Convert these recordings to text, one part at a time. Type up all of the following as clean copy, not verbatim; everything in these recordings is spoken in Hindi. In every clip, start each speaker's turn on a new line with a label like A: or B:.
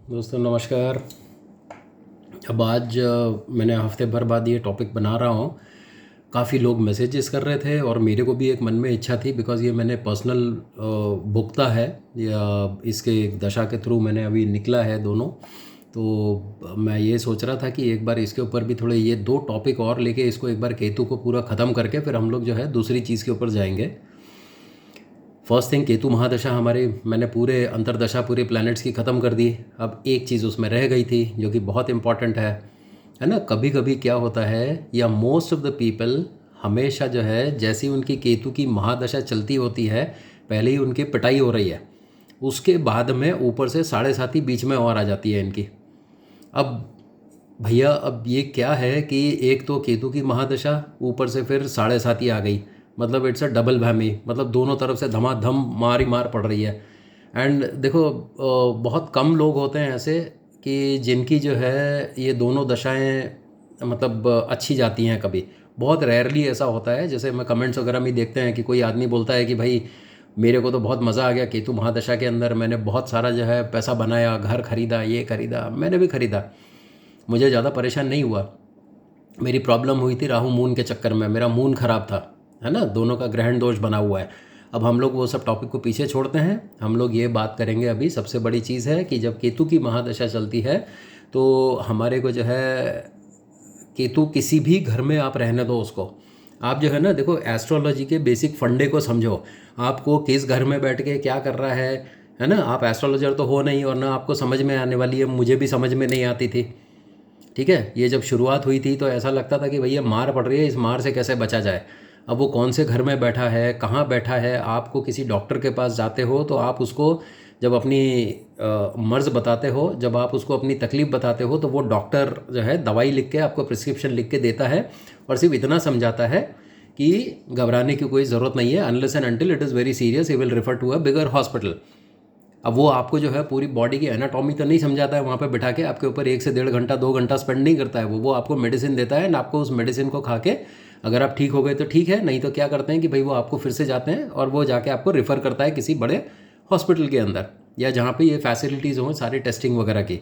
A: दोस्तों नमस्कार। अब आज मैंने हफ्ते भर बाद ये टॉपिक बना रहा हूँ। काफ़ी लोग मैसेजेस कर रहे थे और मेरे को भी एक मन में इच्छा थी, बिकॉज़ ये मैंने पर्सनल भुगता है या इसके एक दशा के थ्रू मैंने अभी निकला है दोनों। तो मैं ये सोच रहा था कि एक बार इसके ऊपर भी थोड़े ये दो टॉपिक और लेके इसको एक बार केतु को पूरा ख़त्म करके फिर हम लोग जो है दूसरी चीज़ के ऊपर जाएंगे। फर्स्ट थिंग, केतु महादशा हमारे, मैंने पूरे अंतरदशा पूरे प्लैनेट्स की ख़त्म कर दी। अब एक चीज़ उसमें रह गई थी जो कि बहुत इंपॉर्टेंट है ना। कभी कभी क्या होता है, या मोस्ट ऑफ द पीपल हमेशा जो है जैसी उनकी केतु की महादशा चलती होती है, पहले ही उनकी पिटाई हो रही है, उसके बाद में ऊपर से साढ़े सात ही बीच में और आ जाती है इनकी। अब भैया अब ये क्या है कि एक तो केतु की महादशा, ऊपर से फिर साढ़े सात ही आ गई, मतलब इट्स अ डबल वहमी, मतलब दोनों तरफ से धमाधम मार ही मार पड़ रही है। एंड देखो, बहुत कम लोग होते हैं ऐसे कि जिनकी जो है ये दोनों दशाएं मतलब अच्छी जाती हैं। कभी बहुत रेयरली ऐसा होता है। जैसे मैं कमेंट्स वगैरह में देखते हैं कि कोई आदमी बोलता है कि भाई मेरे को तो बहुत मज़ा आ गया केतु महादशा के अंदर, मैंने बहुत सारा जो है पैसा बनाया, घर खरीदा, ये खरीदा, मैंने भी खरीदा, मुझे ज़्यादा परेशान नहीं हुआ। मेरी प्रॉब्लम हुई थी राहु मून के चक्कर में, मेरा मून ख़राब था, है ना, दोनों का ग्रहण दोष बना हुआ है। अब हम लोग वो सब टॉपिक को पीछे छोड़ते हैं, हम लोग ये बात करेंगे अभी। सबसे बड़ी चीज़ है कि जब केतु की महादशा चलती है तो हमारे को जो है, केतु किसी भी घर में आप रहने दो उसको, आप जो है ना, देखो एस्ट्रोलॉजी के बेसिक फंडे को समझो, आपको किस घर में बैठ के क्या कर रहा है ना। आप एस्ट्रोलॉजर तो हो नहीं और ना आपको समझ में आने वाली है, मुझे भी समझ में नहीं आती थी। ठीक है, ये जब शुरुआत हुई थी तो ऐसा लगता था कि भैया मार पड़ रही है, इस मार से कैसे बचा जाए। अब वो कौन से घर में बैठा है, कहाँ बैठा है, आपको किसी डॉक्टर के पास जाते हो तो आप उसको जब अपनी मर्ज़ बताते हो, जब आप उसको अपनी तकलीफ़ बताते हो, तो वो डॉक्टर जो है दवाई लिख के आपको प्रिस्क्रिप्शन लिख के देता है और सिर्फ इतना समझाता है कि घबराने की कोई ज़रूरत नहीं है, unless and until it is very serious he will refer to a bigger hospital. अब वो आपको जो है पूरी बॉडी की एनाटॉमी तो नहीं समझाता है वहाँ पे बिठा के, आपके ऊपर 1 से 1.5 घंटा 2 घंटा स्पेंड नहीं करता है वो आपको मेडिसिन देता है, ना आपको उस मेडिसिन को खा के अगर आप ठीक हो गए तो ठीक है, नहीं तो क्या करते हैं कि भाई वो आपको फिर से जाते हैं और वो जाके आपको रेफ़र करता है किसी बड़े हॉस्पिटल के अंदर, या जहाँ पे ये फैसिलिटीज़ हों सारी टेस्टिंग वगैरह की।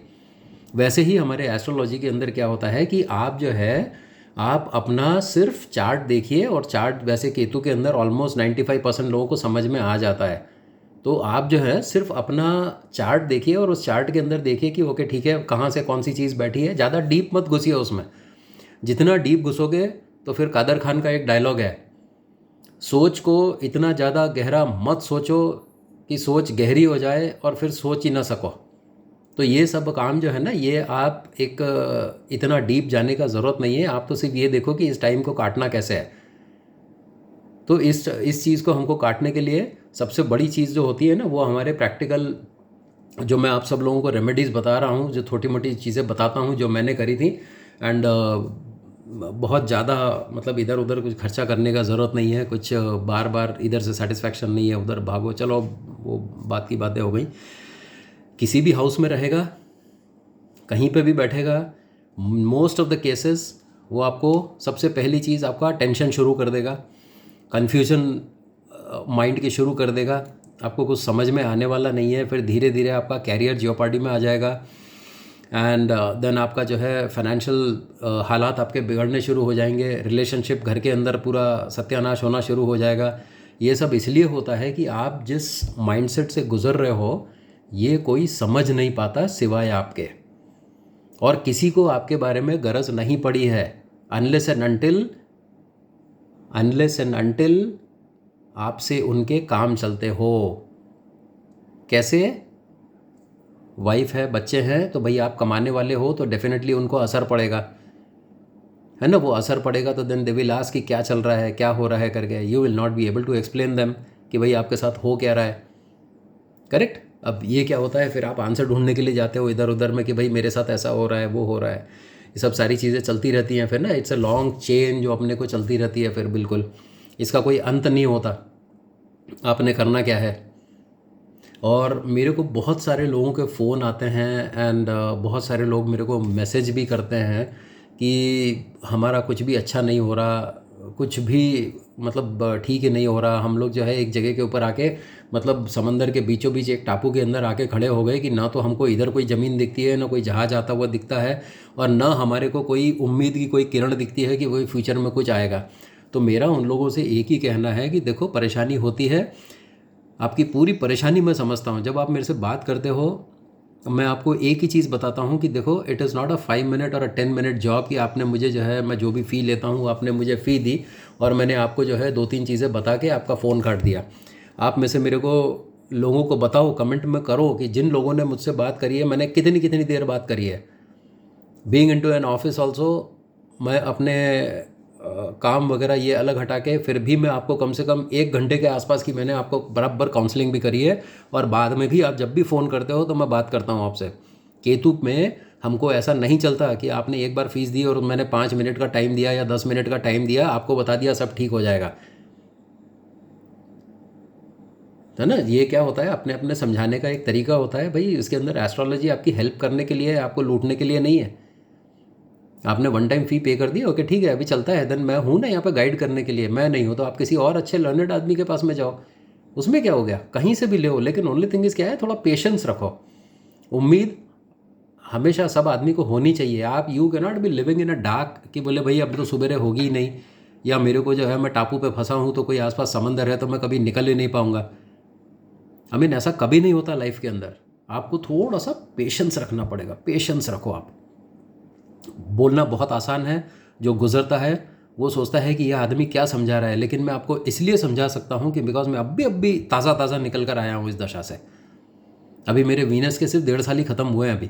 A: वैसे ही हमारे एस्ट्रोलॉजी के अंदर क्या होता है कि आप जो है, आप अपना सिर्फ चार्ट देखिए, और चार्ट वैसे केतु के अंदर ऑलमोस्ट 95% लोगों को समझ में आ जाता है। तो आप जो है सिर्फ अपना चार्ट देखिए और उस चार्ट के अंदर देखिए कि ओके ठीक है, कहाँ से कौन सी चीज़ बैठी है। ज़्यादा डीप मत घुसिए उसमें, जितना डीप घुसोगे तो फिर कादर खान का एक डायलॉग है, सोच को इतना ज़्यादा गहरा मत सोचो कि सोच गहरी हो जाए और फिर सोच ही ना सको। तो ये सब काम जो है ना, ये आप एक इतना डीप जाने का ज़रूरत नहीं है, आप तो सिर्फ ये देखो कि इस टाइम को काटना कैसे है। तो इस चीज़ को हमको काटने के लिए सबसे बड़ी चीज़ जो होती है ना, वो हमारे प्रैक्टिकल, जो मैं आप सब लोगों को रेमेडीज़ बता रहा हूँ, जो छोटी मोटी चीज़ें बताता हूँ जो मैंने करी थी। एंड बहुत ज़्यादा मतलब इधर उधर कुछ खर्चा करने का ज़रूरत नहीं है, कुछ बार बार इधर से सेटिस्फैक्शन नहीं है उधर भागो, चलो वो बात की बातें हो गई। किसी भी हाउस में रहेगा, कहीं पे भी बैठेगा, मोस्ट ऑफ द केसेस वो आपको सबसे पहली चीज़ आपका टेंशन शुरू कर देगा, कन्फ्यूजन माइंड की शुरू कर देगा, आपको कुछ समझ में आने वाला नहीं है। फिर धीरे धीरे आपका कैरियर जियोपार्डी में आ जाएगा, एंड देन आपका जो है फाइनेंशियल हालात आपके बिगड़ने शुरू हो जाएंगे, रिलेशनशिप घर के अंदर पूरा सत्यानाश होना शुरू हो जाएगा। ये सब इसलिए होता है कि आप जिस माइंडसेट से गुज़र रहे हो ये कोई समझ नहीं पाता सिवाय आपके, और किसी को आपके बारे में गरज नहीं पड़ी है, अनलेस एंड अनटिल आपसे उनके काम चलते हो। कैसे? वाइफ है, बच्चे हैं, तो भाई आप कमाने वाले हो तो डेफिनेटली उनको असर पड़ेगा, है ना। वो असर पड़ेगा तो देन दे विल आस्क कि क्या चल रहा है, क्या हो रहा है करके। You will not be able to explain them कि भाई आपके साथ हो क्या रहा है। करेक्ट। अब ये क्या होता है, फिर आप आंसर ढूंढने के लिए जाते हो इधर उधर में कि भाई मेरे साथ ऐसा हो रहा है, वो हो रहा है। ये सब सारी चीज़ें चलती रहती हैं फिर ना, इट्स अ लॉन्ग चेन जो अपने को चलती रहती है फिर, बिल्कुल इसका कोई अंत नहीं होता। आपने करना क्या है। और मेरे को बहुत सारे लोगों के फ़ोन आते हैं, एंड बहुत सारे लोग मेरे को मैसेज भी करते हैं कि हमारा कुछ भी अच्छा नहीं हो रहा, कुछ भी मतलब ठीक ही नहीं हो रहा। हम लोग जो है एक जगह के ऊपर आके मतलब समंदर के बीचों बीच एक टापू के अंदर आके खड़े हो गए कि ना तो हमको इधर कोई ज़मीन दिखती है, ना कोई जहाज़ आता हुआ दिखता है, और ना हमारे को कोई उम्मीद की कोई किरण दिखती है कि वही फ्यूचर में कुछ आएगा। तो मेरा उन लोगों से एक ही कहना है कि देखो, परेशानी होती है, आपकी पूरी परेशानी मैं समझता हूँ। जब आप मेरे से बात करते हो, मैं आपको एक ही चीज़ बताता हूँ कि देखो, it is not a 5 minute और अ 10 मिनट जॉब कि आपने मुझे जो है, मैं जो भी फ़ी लेता हूँ आपने मुझे फ़ी दी और मैंने आपको जो है 2-3 चीज़ें बता के आपका फ़ोन काट दिया। आप में से मेरे को लोगों को बताओ, कमेंट में करो कि जिन लोगों ने मुझसे बात करी है, मैंने कितनी कितनी देर बात करी है। Being into an office also, मैं अपने काम वगैरह ये अलग हटा के फिर भी मैं आपको कम से कम 1 घंटे के आसपास की मैंने आपको बराबर काउंसलिंग भी करी है। और बाद में भी आप जब भी फ़ोन करते हो तो मैं बात करता हूँ आपसे। केतु में हमको ऐसा नहीं चलता कि आपने एक बार फीस दी और मैंने 5 मिनट का टाइम दिया या 10 मिनट का टाइम दिया, आपको बता दिया सब ठीक हो जाएगा, है ना। ये क्या होता है, अपने अपने समझाने का एक तरीका होता है भाई। इसके अंदर एस्ट्रोलॉजी आपकी हेल्प करने के लिए है, आपको लूटने के लिए नहीं है। आपने वन टाइम फ़ी पे कर दी, ओके ठीक है, अभी चलता है, देन मैं हूँ ना यहाँ पे गाइड करने के लिए। मैं नहीं हूँ तो आप किसी और अच्छे लर्नेड आदमी के पास में जाओ, उसमें क्या हो गया, कहीं से भी ले हो। लेकिन ओनली थिंग इज़ क्या है, थोड़ा पेशेंस रखो। उम्मीद हमेशा सब आदमी को होनी चाहिए। आप you can not be living in a dark कि बोले भाई अब तो सुबेरे होगी ही नहीं, या मेरे को जो है मैं टापू पे फंसा हूँ तो कोई आसपास समंदर है तो मैं कभी निकल ही नहीं पाऊँगा। आई मीन ऐसा कभी नहीं होता लाइफ के अंदर। आपको थोड़ा सा पेशेंस रखना पड़ेगा, पेशेंस रखो आप। बोलना बहुत आसान है, जो गुजरता है वो सोचता है कि यह आदमी क्या समझा रहा है, लेकिन मैं आपको इसलिए समझा सकता हूँ कि बिकॉज मैं अभी ताज़ा ताज़ा निकल कर आया हूँ इस दशा से। अभी मेरे वीनस के सिर्फ 1.5 साल ही ख़त्म हुए हैं अभी।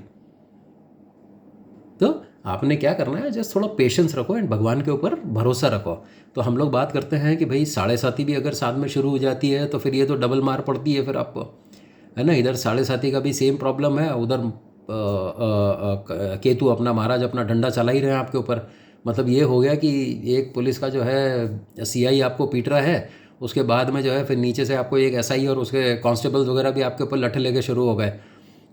A: तो आपने क्या करना है, जस्ट थोड़ा पेशेंस रखो एंड भगवान के ऊपर भरोसा रखो। तो हम लोग बात करते हैं कि भाई 7:30 भी अगर साथ में शुरू हो जाती है तो फिर ये तो डबल मार पड़ती है फिर आपको, है ना। इधर 7:30 का भी सेम प्रॉब्लम है, उधर केतु अपना महाराज अपना डंडा चला ही रहे हैं आपके ऊपर। मतलब ये हो गया कि एक पुलिस का जो है सीआई आपको पीट रहा है, उसके बाद में जो है फिर नीचे से आपको एक एसआई और उसके कांस्टेबल्स वगैरह भी आपके ऊपर लठ लेके शुरू हो गए,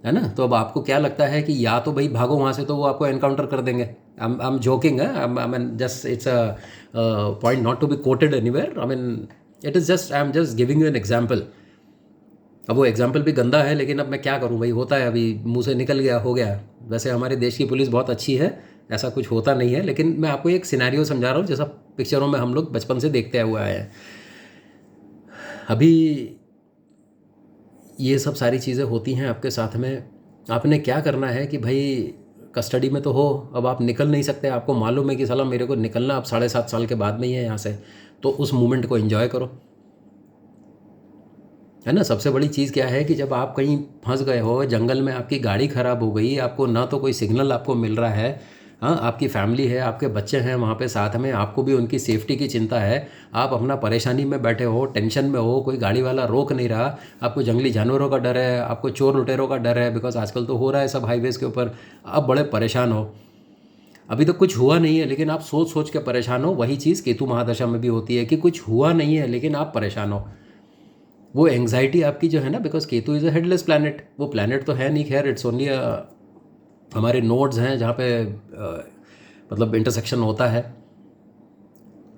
A: है ना। तो अब आपको क्या लगता है कि या तो भाई भागो वहाँ से तो वो आपको एनकाउंटर कर देंगे। I am joking, I mean just it's a point not to be quoted anywhere. I mean it is just, I am just giving you an example. अब वो एग्जाम्पल भी गंदा है, लेकिन अब मैं क्या करूँ भाई, होता है, अभी मुंह से निकल गया, हो गया। वैसे हमारे देश की पुलिस बहुत अच्छी है, ऐसा कुछ होता नहीं है, लेकिन मैं आपको एक सिनेरियो समझा रहा हूँ जैसा पिक्चरों में हम लोग बचपन से देखते हुए आए हैं। अभी ये सब सारी चीज़ें होती हैं आपके साथ में। आपने क्या करना है कि भाई कस्टडी में तो हो, अब आप निकल नहीं सकते। आपको मालूम है कि साला मेरे को निकलना अब 7.5 साल के बाद में ही है यहाँ से, तो उस मोमेंट को एंजॉय करो, है ना। सबसे बड़ी चीज़ क्या है कि जब आप कहीं फंस गए हो जंगल में, आपकी गाड़ी ख़राब हो गई, आपको ना तो कोई सिग्नल आपको मिल रहा है, हाँ, आपकी फैमिली है, आपके बच्चे हैं वहाँ पे साथ में, आपको भी उनकी सेफ्टी की चिंता है, आप अपना परेशानी में बैठे हो, टेंशन में हो, कोई गाड़ी वाला रोक नहीं रहा, आपको जंगली जानवरों का डर है, आपको चोर लुटेरों का डर है, बिकॉज आजकल तो हो रहा है सब हाईवेज़ के ऊपर, आप बड़े परेशान हो। अभी तो कुछ हुआ नहीं है लेकिन आप सोच सोच के परेशान हो। वही चीज़ केतु महादशा में भी होती है कि कुछ हुआ नहीं है लेकिन आप परेशान हो। वो एंग्जाइटी आपकी जो है ना, because Ketu is a headless planet, वो प्लैनेट तो है नहीं, खैर इट्स ओनली हमारे नोड्स हैं जहाँ पे मतलब इंटरसेक्शन होता है।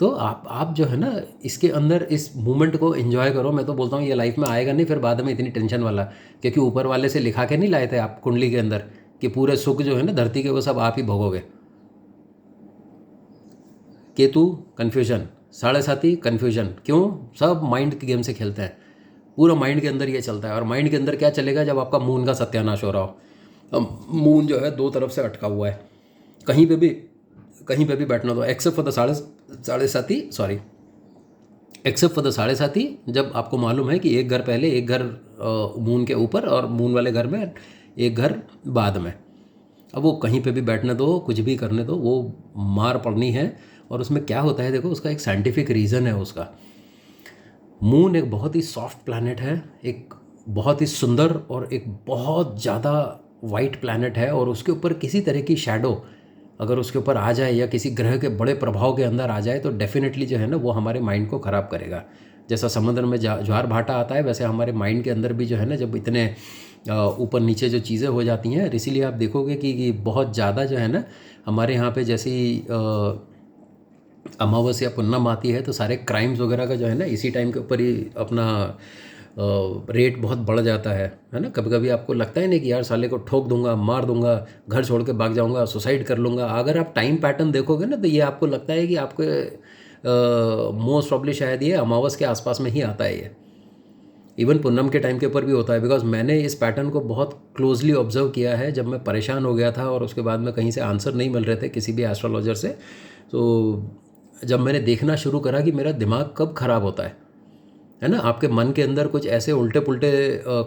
A: तो आप जो है ना इसके अंदर इस मोमेंट को एंजॉय करो। मैं तो बोलता हूँ ये लाइफ में आएगा नहीं फिर बाद में इतनी टेंशन वाला, क्योंकि ऊपर वाले से लिखा के नहीं लाए थे आप कुंडली के अंदर कि पूरे सुख जो है ना धरती के वो सब आप ही भोगोगे। केतु कन्फ्यूजन, 7:30 कन्फ्यूजन, क्यों, सब माइंड के गेम से खेलते हैं, पूरा माइंड के अंदर ये चलता है। और माइंड के अंदर क्या चलेगा जब आपका मून का सत्यानाश हो रहा हो। अब मून जो है 2 तरफ से अटका हुआ है, कहीं पे भी कहीं पे भी बैठना, तो except for the 7:30 sorry, except for the 7:30, जब आपको मालूम है कि एक घर पहले, एक घर मून के ऊपर और मून वाले घर में एक घर बाद में। अब वो कहीं पे भी बैठने दो, कुछ भी करने दो, वो मार पड़नी है। और उसमें क्या होता है देखो, उसका एक साइंटिफिक रीज़न है उसका। मून एक बहुत ही सॉफ्ट प्लैनेट है, एक बहुत ही सुंदर और एक बहुत ज़्यादा वाइट प्लैनेट है, और उसके ऊपर किसी तरह की शैडो अगर उसके ऊपर आ जाए या किसी ग्रह के बड़े प्रभाव के अंदर आ जाए तो डेफिनेटली जो है ना वो हमारे माइंड को ख़राब करेगा। जैसा समुद्र में ज्वार भाटा आता है, वैसे हमारे माइंड के अंदर भी जो है ना जब इतने ऊपर नीचे जो चीज़ें हो जाती हैं, इसीलिए आप देखोगे कि बहुत ज़्यादा जो है ना हमारे यहाँ पे जैसी अमावस्या पुन्नम आती है तो सारे क्राइम्स वगैरह का जो है ना इसी टाइम के ऊपर ही अपना रेट बहुत बढ़ जाता है ना। कभी कभी आपको लगता है नहीं कि यार साले को ठोक दूंगा, मार दूंगा, घर छोड़ के भाग जाऊंगा, सुसाइड कर लूँगा। अगर आप टाइम पैटर्न देखोगे ना तो ये आपको लगता है कि आपके मोस्ट प्रॉब्ली शायद ये अमावस के आसपास में ही आता है ये। इवन पूनम के टाइम के ऊपर भी होता है, बिकॉज मैंने इस पैटर्न को बहुत क्लोजली ऑब्जर्व किया है। जब मैं परेशान हो गया था और उसके बाद में कहीं से आंसर नहीं मिल रहे थे किसी भी एस्ट्रोलॉजर से, तो जब मैंने देखना शुरू करा कि मेरा दिमाग कब ख़राब होता है ना। आपके मन के अंदर कुछ ऐसे उल्टे पुल्टे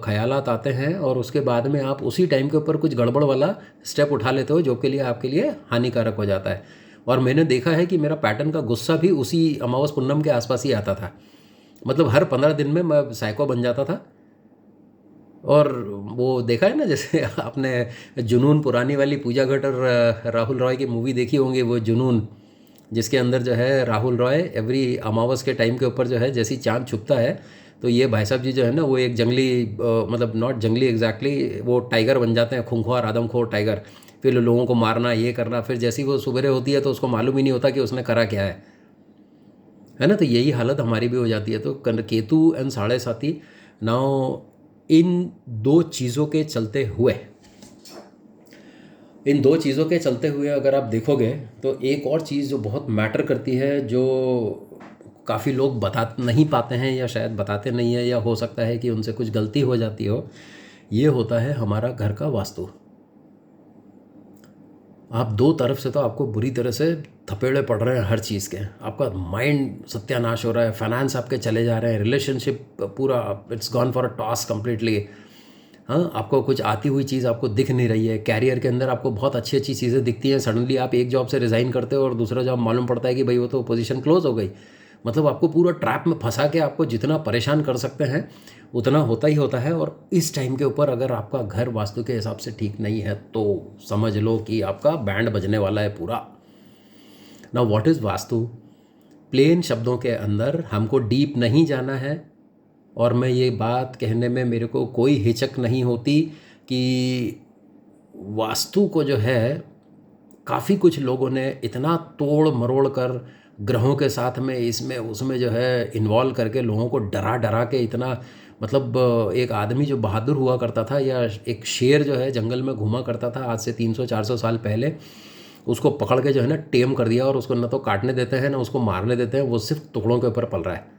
A: ख्यालात आते हैं और उसके बाद में आप उसी टाइम के ऊपर कुछ गड़बड़ वाला स्टेप उठा लेते हो जो के लिए आपके लिए हानिकारक हो जाता है। और मैंने देखा है कि मेरा पैटर्न का गुस्सा भी उसी अमावस पूनम के आसपास ही आता था। मतलब हर 15 दिन में मैं साइको बन जाता था। और वो देखा है ना, जैसे आपने जुनून पुरानी वाली पूजा भट्ट और राहुल रॉय की मूवी देखी होंगी, वो जुनून, जिसके अंदर जो है राहुल रॉय एवरी अमावस के टाइम के ऊपर जो है जैसी चांद छुपता है तो ये भाई साहब जी जो है ना वो एक जंगली मतलब नॉट जंगली एग्जैक्टली, वो टाइगर बन जाते हैं, खूंखार आदमखोर टाइगर। फिर लोगों को मारना, ये करना, फिर जैसी वो सुबह होती है तो उसको मालूम ही नहीं होता कि उसने करा क्या है ना। तो यही हालत हमारी भी हो जाती है। तो केतु एंड साढ़े साथी नाउ, इन दो चीज़ों के चलते हुए अगर आप देखोगे तो एक और चीज़ जो बहुत मैटर करती है, जो काफ़ी लोग बता नहीं पाते हैं या शायद बताते नहीं है, या हो सकता है कि उनसे कुछ गलती हो जाती हो, ये होता है हमारा घर का वास्तु। आप दो तरफ से तो आपको बुरी तरह से थपेड़े पड़ रहे हैं हर चीज़ के। आपका माइंड सत्यानाश हो रहा है, फाइनेंस आपके चले जा रहे हैं, रिलेशनशिप पूरा it's gone for a toss completely. हाँ, आपको कुछ आती हुई चीज़ आपको दिख नहीं रही है। कैरियर के अंदर आपको बहुत अच्छी अच्छी चीज़ें दिखती हैं, सडनली आप एक जॉब से रिज़ाइन करते हो और दूसरा जॉब मालूम पड़ता है कि भाई वो तो पोजीशन क्लोज हो गई। मतलब आपको पूरा ट्रैप में फंसा के आपको जितना परेशान कर सकते हैं उतना होता ही होता है। और इस टाइम के ऊपर अगर आपका घर वास्तु के हिसाब से ठीक नहीं है तो समझ लो कि आपका बैंड बजने वाला है पूरा। ना व्हाट इज़ वास्तु, प्लेन शब्दों के अंदर हमको डीप नहीं जाना है। और मैं ये बात कहने में मेरे को कोई हिचक नहीं होती कि वास्तु को जो है काफ़ी कुछ लोगों ने इतना तोड़ मरोड़ कर ग्रहों के साथ में इसमें उसमें जो है इन्वॉल्व करके लोगों को डरा डरा के इतना, मतलब एक आदमी जो बहादुर हुआ करता था या एक शेर जो है जंगल में घूमा करता था आज से 300-400 साल पहले, उसको पकड़ के जो है ना टेम कर दिया और उसको न तो काटने देते हैं ना उसको मारने देते हैं, वो सिर्फ टुकड़ों के ऊपर पल रहा है।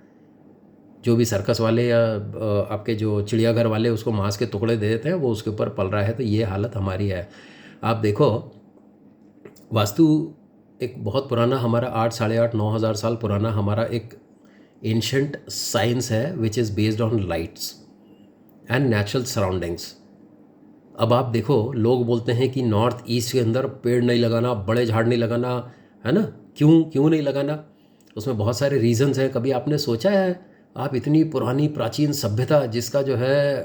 A: जो भी सर्कस वाले या आपके जो चिड़ियाघर वाले उसको मांस के टुकड़े दे देते हैं, वो उसके ऊपर पल रहा है। तो ये हालत हमारी है। आप देखो, वास्तु एक बहुत पुराना हमारा 8,500-9,000 साल पुराना हमारा एक एंशंट साइंस है which is based on lights and natural surroundings. अब आप देखो, लोग बोलते हैं कि नॉर्थ ईस्ट के अंदर पेड़ नहीं लगाना, बड़े झाड़ नहीं लगाना, है ना। क्यों नहीं लगाना? उसमें बहुत सारे रीजंस हैं। कभी आपने सोचा है, आप इतनी पुरानी प्राचीन सभ्यता जिसका जो है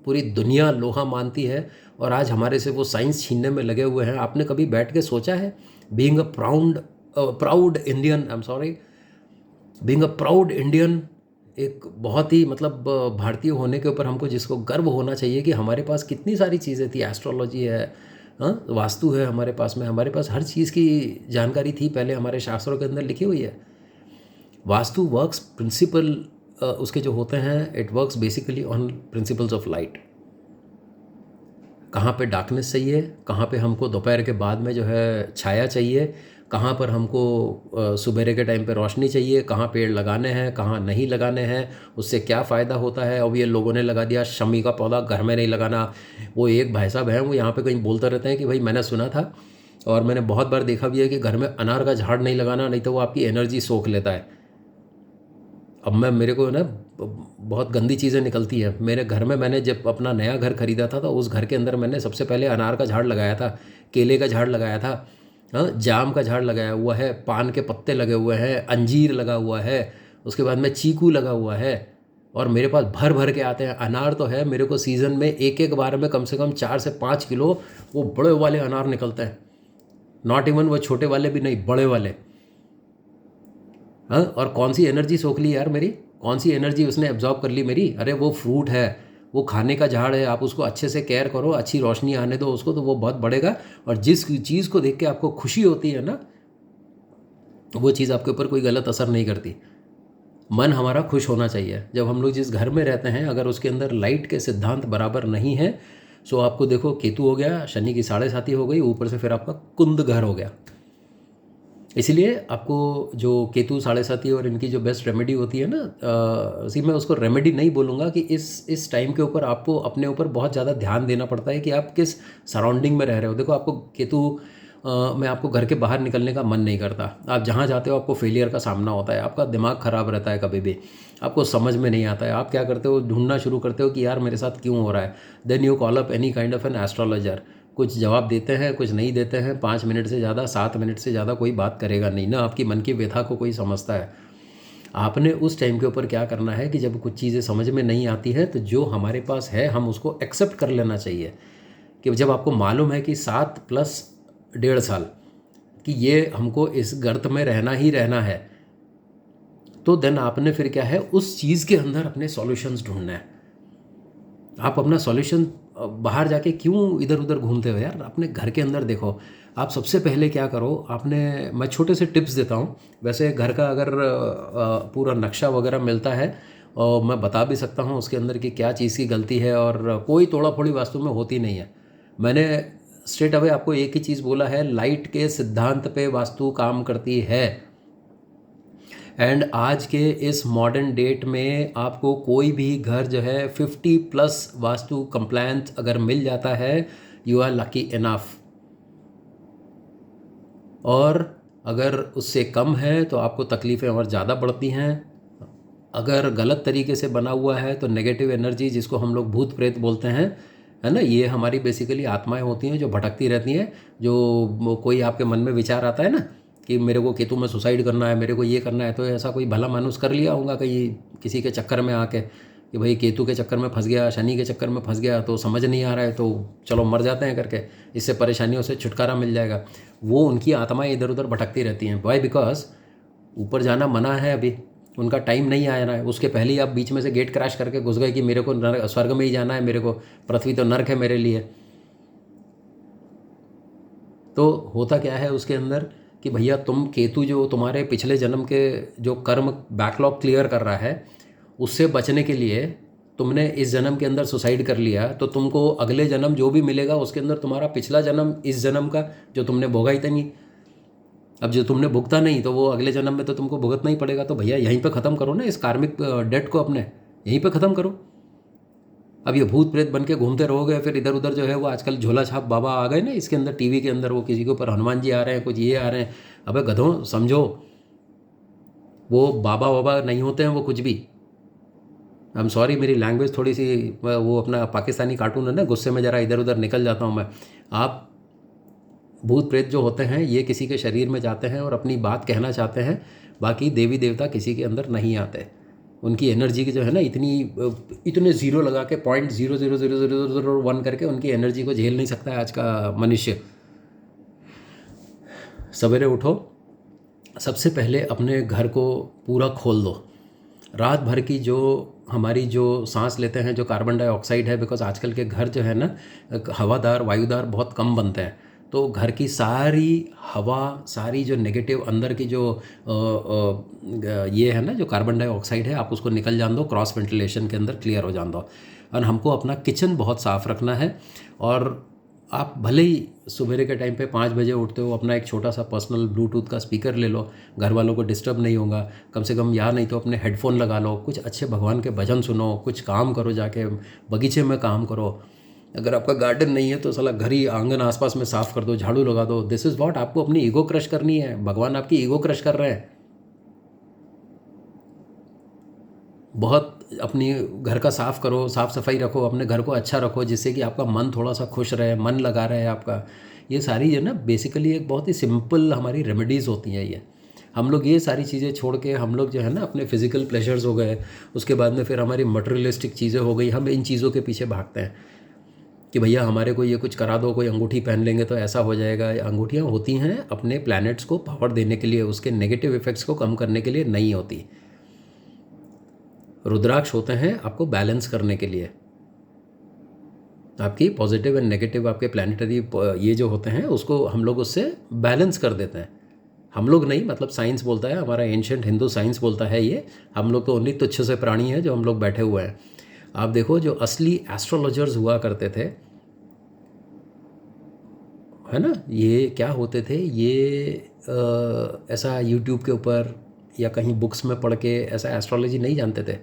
A: पूरी दुनिया लोहा मानती है और आज हमारे से वो साइंस छीनने में लगे हुए हैं, आपने कभी बैठ के सोचा है, being a proud Indian, I am sorry, being a proud Indian, एक बहुत ही मतलब भारतीय होने के ऊपर हमको जिसको गर्व होना चाहिए कि हमारे पास कितनी सारी चीज़ें थी। एस्ट्रोलॉजी है, हाँ, वास्तु है हमारे पास में, हमारे पास हर चीज़ की जानकारी थी पहले हमारे शास्त्रों के अंदर लिखी हुई है। वास्तु वर्क्स प्रिंसिपल उसके जो होते हैं, it works basically on principles of light. कहाँ पे डार्कनेस चाहिए, कहाँ पे हमको दोपहर के बाद में जो है छाया चाहिए, कहाँ पर हमको सुबह के टाइम पे रोशनी चाहिए, कहाँ पेड़ लगाने हैं, कहाँ नहीं लगाने हैं, उससे क्या फ़ायदा होता है। अब ये लोगों ने लगा दिया शमी का पौधा घर में नहीं लगाना। वो एक भाई साहब हैं, वो यहाँ पे कहीं बोलते रहते हैं कि भाई मैंने सुना था और मैंने बहुत बार देखा भी है कि घर में अनार का झाड़ नहीं लगाना, नहीं तो वो आपकी एनर्जी सोख लेता है। अब मेरे को ना बहुत गंदी चीज़ें निकलती हैं मेरे घर में। मैंने जब अपना नया घर ख़रीदा था तो उस घर के अंदर मैंने सबसे पहले अनार का झाड़ लगाया था, केले का झाड़ लगाया था, हाँ, जाम का झाड़ लगाया हुआ है, पान के पत्ते लगे हुए हैं, अंजीर लगा हुआ है, उसके बाद में चीकू लगा हुआ है। और मेरे पास भर भर के आते हैं अनार। तो है मेरे को सीज़न में एक बार में कम से कम 4 से 5 किलो वो बड़े वाले अनार निकलते हैं। नॉट इवन वो छोटे वाले भी नहीं, बड़े वाले। हाँ, और कौन सी एनर्जी सोख ली यार मेरी, कौन सी एनर्जी उसने एब्जॉर्ब कर ली मेरी। अरे वो फ्रूट है, वो खाने का झाड़ है, आप उसको अच्छे से केयर करो, अच्छी रोशनी आने दो उसको, तो वो बहुत बढ़ेगा। और जिस चीज़ को देख के आपको खुशी होती है ना, वो चीज़ आपके ऊपर कोई गलत असर नहीं करती। मन हमारा खुश होना चाहिए। जब हम लोग जिस घर में रहते हैं अगर उसके अंदर लाइट के सिद्धांत बराबर नहीं है, सो आपको देखो केतु हो गया, शनि की साढ़े साती हो गई, ऊपर से फिर आपका कुंद घर हो गया। इसलिए आपको जो केतु साढ़े साती और इनकी जो बेस्ट रेमेडी होती है ना, सी मैं उसको रेमेडी नहीं बोलूँगा कि इस टाइम के ऊपर आपको अपने ऊपर बहुत ज़्यादा ध्यान देना पड़ता है कि आप किस सराउंडिंग में रह रहे हो। देखो आपको केतु में आपको घर के बाहर निकलने का मन नहीं करता, आप जहाँ जाते हो आपको फेलियर का सामना होता है, आपका दिमाग ख़राब रहता है, कभी भी आपको समझ में नहीं आता है। आप क्या करते हो, ढूंढना शुरू करते हो कि यार मेरे साथ क्यों हो रहा है। Then you call up any kind of an astrologer, कुछ जवाब देते हैं कुछ नहीं देते हैं, 5 मिनट से ज़्यादा 7 मिनट से ज़्यादा कोई बात करेगा नहीं ना, आपकी मन की व्यथा को कोई समझता है। आपने उस टाइम के ऊपर क्या करना है कि जब कुछ चीज़ें समझ में नहीं आती है तो जो हमारे पास है हम उसको एक्सेप्ट कर लेना चाहिए। कि जब आपको मालूम है कि 7 प्लस 1.5 साल कि ये हमको इस गर्त में रहना ही रहना है, तो देन आपने फिर क्या है उस चीज़ के अंदर अपने सॉल्यूशंस ढूंढना है। आप अपना सॉल्यूशन बाहर जाके क्यों इधर उधर घूमते हो यार, अपने घर के अंदर देखो। आप सबसे पहले क्या करो, मैं छोटे से टिप्स देता हूँ। वैसे घर का अगर पूरा नक्शा वगैरह मिलता है और मैं बता भी सकता हूँ उसके अंदर की क्या चीज़ की गलती है, और कोई तोड़ा फोड़ी वास्तु में होती नहीं है। मैंने स्ट्रेट अवे आपको एक ही चीज़ बोला है, लाइट के सिद्धांत पे वास्तु काम करती है। एंड आज के इस मॉडर्न डेट में आपको कोई भी घर जो है 50+ वास्तु कंप्लायंस अगर मिल जाता है, यू आर लकी इनफ। और अगर उससे कम है तो आपको तकलीफ़ें और ज़्यादा बढ़ती हैं। अगर गलत तरीके से बना हुआ है तो नेगेटिव एनर्जी, जिसको हम लोग भूत प्रेत बोलते हैं, है ना, ये हमारी बेसिकली आत्माएं होती हैं जो भटकती रहती हैं। जो कोई आपके मन में विचार आता है ना कि मेरे को केतु में सुसाइड करना है, मेरे को ये करना है, तो ऐसा कोई भला मानुस कर लिया होगा कहीं किसी के चक्कर में आके कि भाई केतु के चक्कर में फंस गया, शनि के चक्कर में फंस गया, तो समझ नहीं आ रहा है तो चलो मर जाते हैं करके, इससे परेशानियों से छुटकारा मिल जाएगा। वो उनकी आत्माएं इधर उधर भटकती रहती हैं। वाई? बिकॉज ऊपर जाना मना है, अभी उनका टाइम नहीं आया ना है। उसके पहले ही आप बीच में से गेट क्रैश करके घुस गए कि मेरे को स्वर्ग में ही जाना है, मेरे को पृथ्वी तो नर्क है मेरे लिए। तो होता क्या है उसके अंदर कि भैया तुम केतु जो तुम्हारे पिछले जन्म के जो कर्म बैकलॉग क्लियर कर रहा है, उससे बचने के लिए तुमने इस जन्म के अंदर सुसाइड कर लिया, तो तुमको अगले जन्म जो भी मिलेगा उसके अंदर तुम्हारा पिछला जन्म इस जन्म का जो तुमने भोगा ही नहीं, अब जो तुमने भुगता नहीं तो वो अगले जन्म में तो तुमको भुगतना ही पड़ेगा। तो भैया यहीं पे ख़त्म करो ना इस कार्मिक डेट को, अपने यहीं पे ख़त्म करो। अब ये भूत प्रेत बन के घूमते रहोगे, फिर इधर उधर जो है वो आजकल झोला छाप बाबा आ गए ना इसके अंदर, टीवी के अंदर वो किसी के ऊपर हनुमान जी आ रहे हैं, कुछ ये आ रहे हैं। अबे गधों समझो, वो बाबा वाबा नहीं होते हैं वो कुछ भी। आई एम सॉरी, मेरी लैंग्वेज थोड़ी सी वो अपना पाकिस्तानी कार्टून है ना, गुस्से में ज़रा इधर उधर निकल जाता हूँ मैं। आप भूत प्रेत जो होते हैं ये किसी के शरीर में जाते हैं और अपनी बात कहना चाहते हैं, बाकी देवी देवता किसी के अंदर नहीं आते। उनकी एनर्जी की जो है ना इतने ज़ीरो लगा के 0.000001 करके उनकी एनर्जी को झेल नहीं सकता है आज का मनुष्य। सवेरे उठो, सबसे पहले अपने घर को पूरा खोल दो। रात भर की जो हमारी जो सांस लेते हैं जो कार्बन डाइऑक्साइड है, बिकॉज आजकल के घर जो है ना हवादार वायुदार बहुत कम बनते हैं, तो घर की सारी हवा, सारी जो नेगेटिव अंदर की जो ये है ना जो कार्बन डाइऑक्साइड है, आप उसको निकल जान दो, क्रॉस वेंटिलेशन के अंदर क्लियर हो जान दो। और हमको अपना किचन बहुत साफ़ रखना है। और आप भले ही सवेरे के टाइम पे 5 बजे उठते हो, अपना एक छोटा सा पर्सनल ब्लूटूथ का स्पीकर ले लो, घर वालों को डिस्टर्ब नहीं होगा कम से कम, या नहीं तो अपने हेडफोन लगा लो, कुछ अच्छे भगवान के भजन सुनो, कुछ काम करो, जाके बगीचे में काम करो। अगर आपका गार्डन नहीं है तो साला घर ही आंगन आसपास में साफ़ कर दो, झाड़ू लगा दो। दिस इज़ व्हाट, आपको अपनी ईगो क्रश करनी है, भगवान आपकी ईगो क्रश कर रहे हैं। बहुत अपनी घर का साफ़ करो, साफ़ सफाई रखो, अपने घर को अच्छा रखो, जिससे कि आपका मन थोड़ा सा खुश रहे, मन लगा रहे आपका। ये सारी है ना बेसिकली एक बहुत ही सिंपल हमारी रेमेडीज़ होती हैं ये। हम लोग ये सारी चीज़ें छोड़ के हम लोग जो है ना अपने फिज़िकल प्लेजर्स हो गए, उसके बाद में फिर हमारी मटेरियलिस्टिक चीज़ें हो गई, हम इन चीज़ों के पीछे भागते हैं कि भैया हमारे को ये कुछ करा दो, कोई अंगूठी पहन लेंगे तो ऐसा हो जाएगा। अंगूठियाँ होती हैं अपने प्लैनेट्स को पावर देने के लिए, उसके नेगेटिव इफ़ेक्ट्स को कम करने के लिए नहीं होती। रुद्राक्ष होते हैं आपको बैलेंस करने के लिए, आपकी पॉजिटिव एंड नेगेटिव आपके प्लानिटरी ये जो होते हैं उसको हम लोग उससे बैलेंस कर देते हैं। हम लोग नहीं, मतलब साइंस बोलता है, हमारा एंशंट हिंदू साइंस बोलता है ये, हम लोग तो उन्हीं तुच्छ से प्राणी हैं जो हम लोग बैठे हुए हैं। आप देखो जो असली एस्ट्रोलॉजर्स हुआ करते थे, है ना, ये क्या होते थे, ये ऐसा यूट्यूब के ऊपर या कहीं बुक्स में पढ़ के ऐसा एस्ट्रोलॉजी नहीं जानते थे।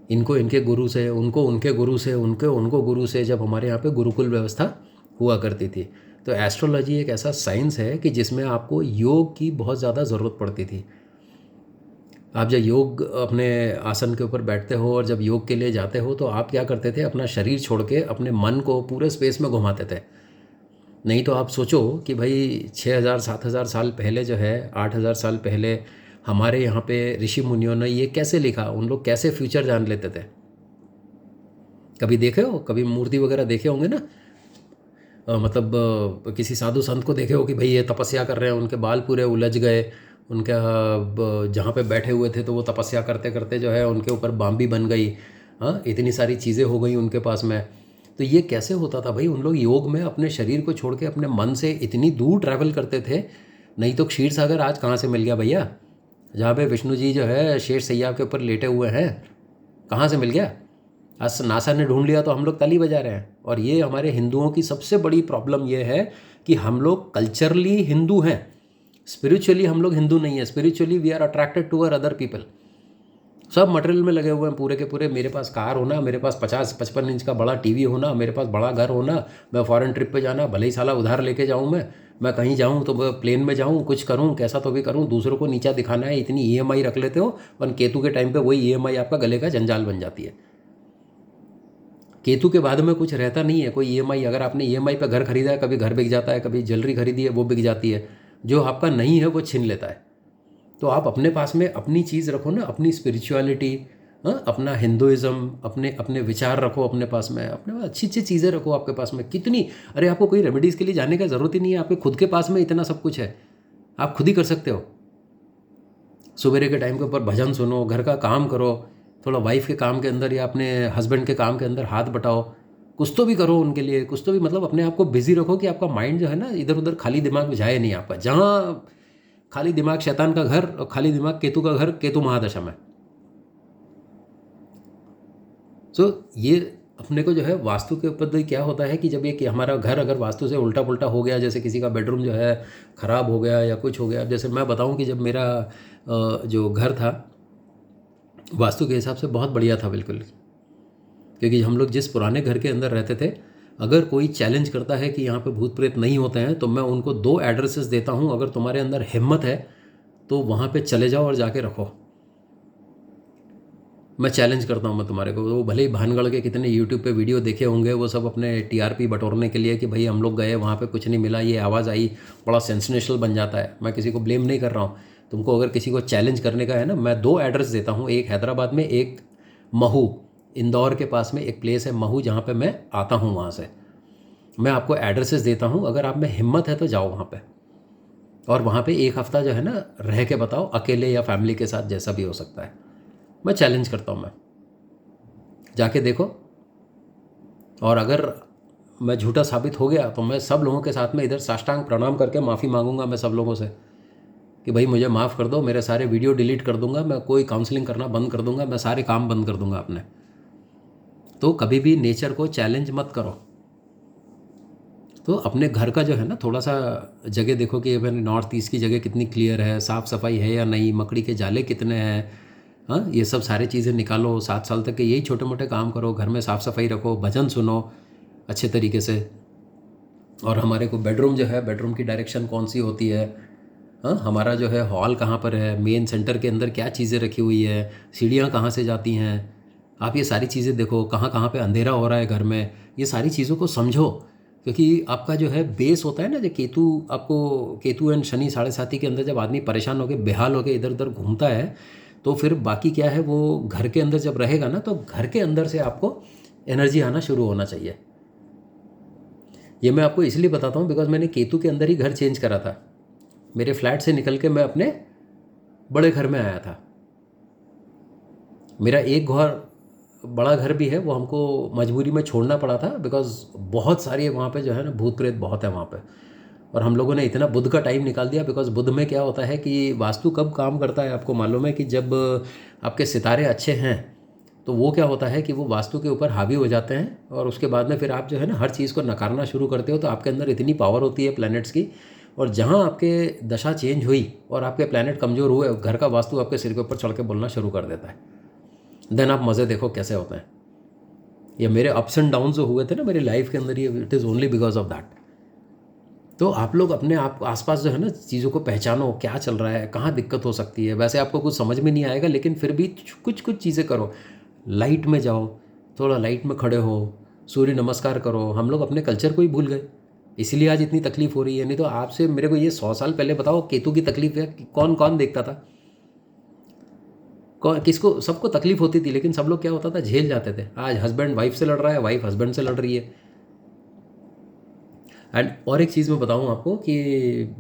A: इनको इनके गुरु से, उनको उनके गुरु से, उनके उनको गुरु से, जब हमारे यहाँ पे गुरुकुल व्यवस्था हुआ करती थी। तो एस्ट्रोलॉजी एक ऐसा साइंस है कि जिसमें आपको योग की बहुत ज़्यादा ज़रूरत पड़ती थी। आप जब योग अपने आसन के ऊपर बैठते हो और जब योग के लिए जाते हो तो आप क्या करते थे, अपना शरीर छोड़ के अपने मन को पूरे स्पेस में घुमाते थे। नहीं तो आप सोचो कि भाई 6000 7000 साल पहले जो है, 8000 साल पहले हमारे यहाँ पे ऋषि मुनियों ने ये कैसे लिखा, उन लोग कैसे फ्यूचर जान लेते थे। कभी देखे हो, कभी मूर्ति वगैरह देखे होंगे ना, मतलब किसी साधु संत को देखे हो कि भाई ये तपस्या कर रहे हैं, उनके बाल पूरे उलझ गए, उनके जहाँ पे बैठे हुए थे तो वो तपस्या करते करते जो है उनके ऊपर बाम्बी बन गई, हाँ, इतनी सारी चीज़ें हो गई उनके पास में। तो ये कैसे होता था भाई, उन लोग योग में अपने शरीर को छोड़ के अपने मन से इतनी दूर ट्रैवल करते थे। नहीं तो क्षीर सागर आज कहाँ से मिल गया भैया, जहाँ पे विष्णु जी जो है शेष सैया के ऊपर लेटे हुए हैं, कहाँ से मिल गया। आज नासा ने ढूंढ लिया तो हम लोग ताली बजा रहे हैं। और ये हमारे हिंदुओं की सबसे बड़ी प्रॉब्लम ये है कि हम लोग कल्चरली हिंदू हैं, स्पिरिचुअली हम लोग हिंदू नहीं है। Spiritually we are attracted towards other people. सब मटेरियल में लगे हुए हैं पूरे के पूरे। मेरे पास कार होना, मेरे पास 50-55 इंच का बड़ा टीवी होना, मेरे पास बड़ा घर होना, मैं फॉरेन ट्रिप पे जाना, भले ही साला उधार लेके जाऊँ, मैं कहीं जाऊँ तो प्लेन में जाऊँ, कुछ करूँ, कैसा तो भी करूँ, दूसरों को नीचा दिखाना है, इतनी ईएमआई रख लेते हो। और केतु के टाइम पे वही ईएमआई आपका गले का जंजाल बन जाती है। केतु के बाद में कुछ रहता नहीं है, कोई ईएमआई। अगर आपने ईएमआई पे घर खरीदा है, कभी घर बिक जाता है, कभी ज्वेलरी खरीदी है वो बिक जाती है, जो आपका नहीं है वो छीन लेता है। तो आप अपने पास में अपनी चीज़ रखो ना, अपनी स्पिरिचुअलिटी, अपना हिंदुइज़्म, अपने अपने विचार रखो अपने पास में, अपने पास अच्छी अच्छी चीज़ें रखो आपके पास में। कितनी, अरे आपको कोई रेमेडीज़ के लिए जाने का ज़रूरत ही नहीं है, आपके खुद के पास में इतना सब कुछ है, आप खुद ही कर सकते हो। सुबह के टाइम के ऊपर भजन सुनो, घर का काम करो, थोड़ा वाइफ के काम के अंदर या अपने हस्बैंड के काम के अंदर हाथ बटाओ, कुछ तो भी करो उनके लिए, कुछ तो भी, मतलब अपने आप को बिजी रखो कि आपका माइंड जो है ना इधर उधर खाली दिमाग में जाए नहीं आपका। जहाँ खाली दिमाग शैतान का घर और खाली दिमाग केतु का घर, केतु महादशा में। सो ये अपने को जो है वास्तु के ऊपर क्या होता है कि जब ये कि हमारा घर अगर वास्तु से उल्टा पुल्टा हो गया, जैसे किसी का बेडरूम जो है ख़राब हो गया या कुछ हो गया। जैसे मैं बताऊं कि जब मेरा जो घर था वास्तु के हिसाब से बहुत बढ़िया था बिल्कुल, क्योंकि हम लोग जिस पुराने घर के अंदर रहते थे, अगर कोई चैलेंज करता है कि यहाँ पे भूत प्रेत नहीं होते हैं तो मैं उनको 2 एड्रेसेस देता हूँ। अगर तुम्हारे अंदर हिम्मत है तो वहाँ पे चले जाओ और जाके रखो। मैं चैलेंज करता हूँ मैं तुम्हारे को। वो भले ही भानगढ़ के कितने यूट्यूब पे वीडियो देखे होंगे, वो सब अपने टीआरपी बटोरने के लिए कि भाई हम लोग गए वहाँ पे कुछ नहीं मिला, ये आवाज़ आई, बड़ा सेंसेशनल बन जाता है। मैं किसी को ब्लेम नहीं कर रहा हूँ। तुमको अगर किसी को चैलेंज करने का है ना, मैं 2 एड्रेस देता हूँ, एक हैदराबाद में, एक महू, इंदौर के पास में एक प्लेस है महू, जहाँ पे मैं आता हूँ। वहाँ से मैं आपको एड्रेसेस देता हूँ, अगर आप में हिम्मत है तो जाओ वहाँ पे, और वहाँ पे 1 हफ़्ता जो है ना रह के बताओ, अकेले या फैमिली के साथ, जैसा भी हो सकता है। मैं चैलेंज करता हूँ, मैं जाके देखो। और अगर मैं झूठा साबित हो गया तो मैं सब लोगों के साथ में इधर साष्टांग प्रणाम करके माफ़ी मांगूंगा मैं सब लोगों से कि भाई मुझे माफ़ कर दो, मेरे सारे वीडियो डिलीट कर दूंगा, मैं कोई काउंसलिंग करना बंद कर दूंगा, मैं सारे काम बंद कर दूंगा अपने। तो कभी भी नेचर को चैलेंज मत करो। तो अपने घर का जो है ना थोड़ा सा जगह देखो कि मैंने नॉर्थ ईस्ट की जगह कितनी क्लियर है, साफ़ सफाई है या नहीं, मकड़ी के जाले कितने हैं, हाँ, ये सब सारी चीज़ें निकालो। 7 साल तक के यही छोटे मोटे काम करो, घर में साफ़ सफाई रखो, भजन सुनो अच्छे तरीके से। और हमारे को बेडरूम जो है, बेडरूम की डायरेक्शन कौन सी होती है, हाँ, हमारा जो है हॉल कहाँ पर है, मेन सेंटर के अंदर क्या चीज़ें रखी हुई है, सीढ़ियाँ कहाँ से जाती हैं, आप ये सारी चीज़ें देखो। कहाँ कहाँ पे अंधेरा हो रहा है घर में, ये सारी चीज़ों को समझो। क्योंकि आपका जो है बेस होता है ना, जो केतु, आपको केतु एंड शनि 7.5 के अंदर जब आदमी परेशान होकर बेहाल होकर इधर उधर घूमता है, तो फिर बाकी क्या है, वो घर के अंदर जब रहेगा ना तो घर के अंदर से आपको एनर्जी आना शुरू होना चाहिए। ये मैं आपको इसलिए बताता हूँ बिकॉज मैंने केतु के अंदर ही घर चेंज करा था। मेरे फ्लैट से निकल के मैं अपने बड़े घर में आया था। मेरा एक घर, बड़ा घर भी है, वो हमको मजबूरी में छोड़ना पड़ा था बिकॉज बहुत सारी वहाँ पे जो है ना भूत प्रेत बहुत है वहाँ पे। और हम लोगों ने इतना बुध का टाइम निकाल दिया, बिकॉज बुध में क्या होता है कि वास्तु कब काम करता है आपको मालूम है कि जब आपके सितारे अच्छे हैं तो वो क्या होता है कि वो वास्तु के ऊपर हावी हो जाते हैं, और उसके बाद में फिर आप जो है ना हर चीज़ को नकारना शुरू करते हो। तो आपके अंदर इतनी पावर होती है प्लैनेट्स की, और जहाँ आपके दशा चेंज हुई और आपके प्लैनेट कमज़ोर हुए, घर का वास्तु आपके सिर के ऊपर चढ़ के बोलना शुरू कर देता है। देन आप मज़े देखो कैसे होते हैं। ये मेरे अप्स एंड डाउन जो हुए थे ना मेरी लाइफ के अंदर, ये it is only because of that. तो आप लोग अपने आप आसपास जो है ना चीज़ों को पहचानो, क्या चल रहा है, कहाँ दिक्कत हो सकती है। वैसे आपको कुछ समझ में नहीं आएगा, लेकिन फिर भी कुछ कुछ चीज़ें करो। लाइट में जाओ, थोड़ा लाइट में खड़े हो, सूर्य नमस्कार करो। हम लोग अपने कल्चर को ही भूल गए, इसीलिए आज इतनी तकलीफ हो रही है। नहीं तो आपसे मेरे को ये 100 साल पहले बताओ केतु की तकलीफ है कौन कौन देखता था, कौन किसको, सबको तकलीफ होती थी, लेकिन सब लोग क्या होता था झेल जाते थे। आज हस्बैंड वाइफ से लड़ रहा है, वाइफ हस्बैंड से लड़ रही है। एंड और एक चीज़ मैं बताऊँ आपको कि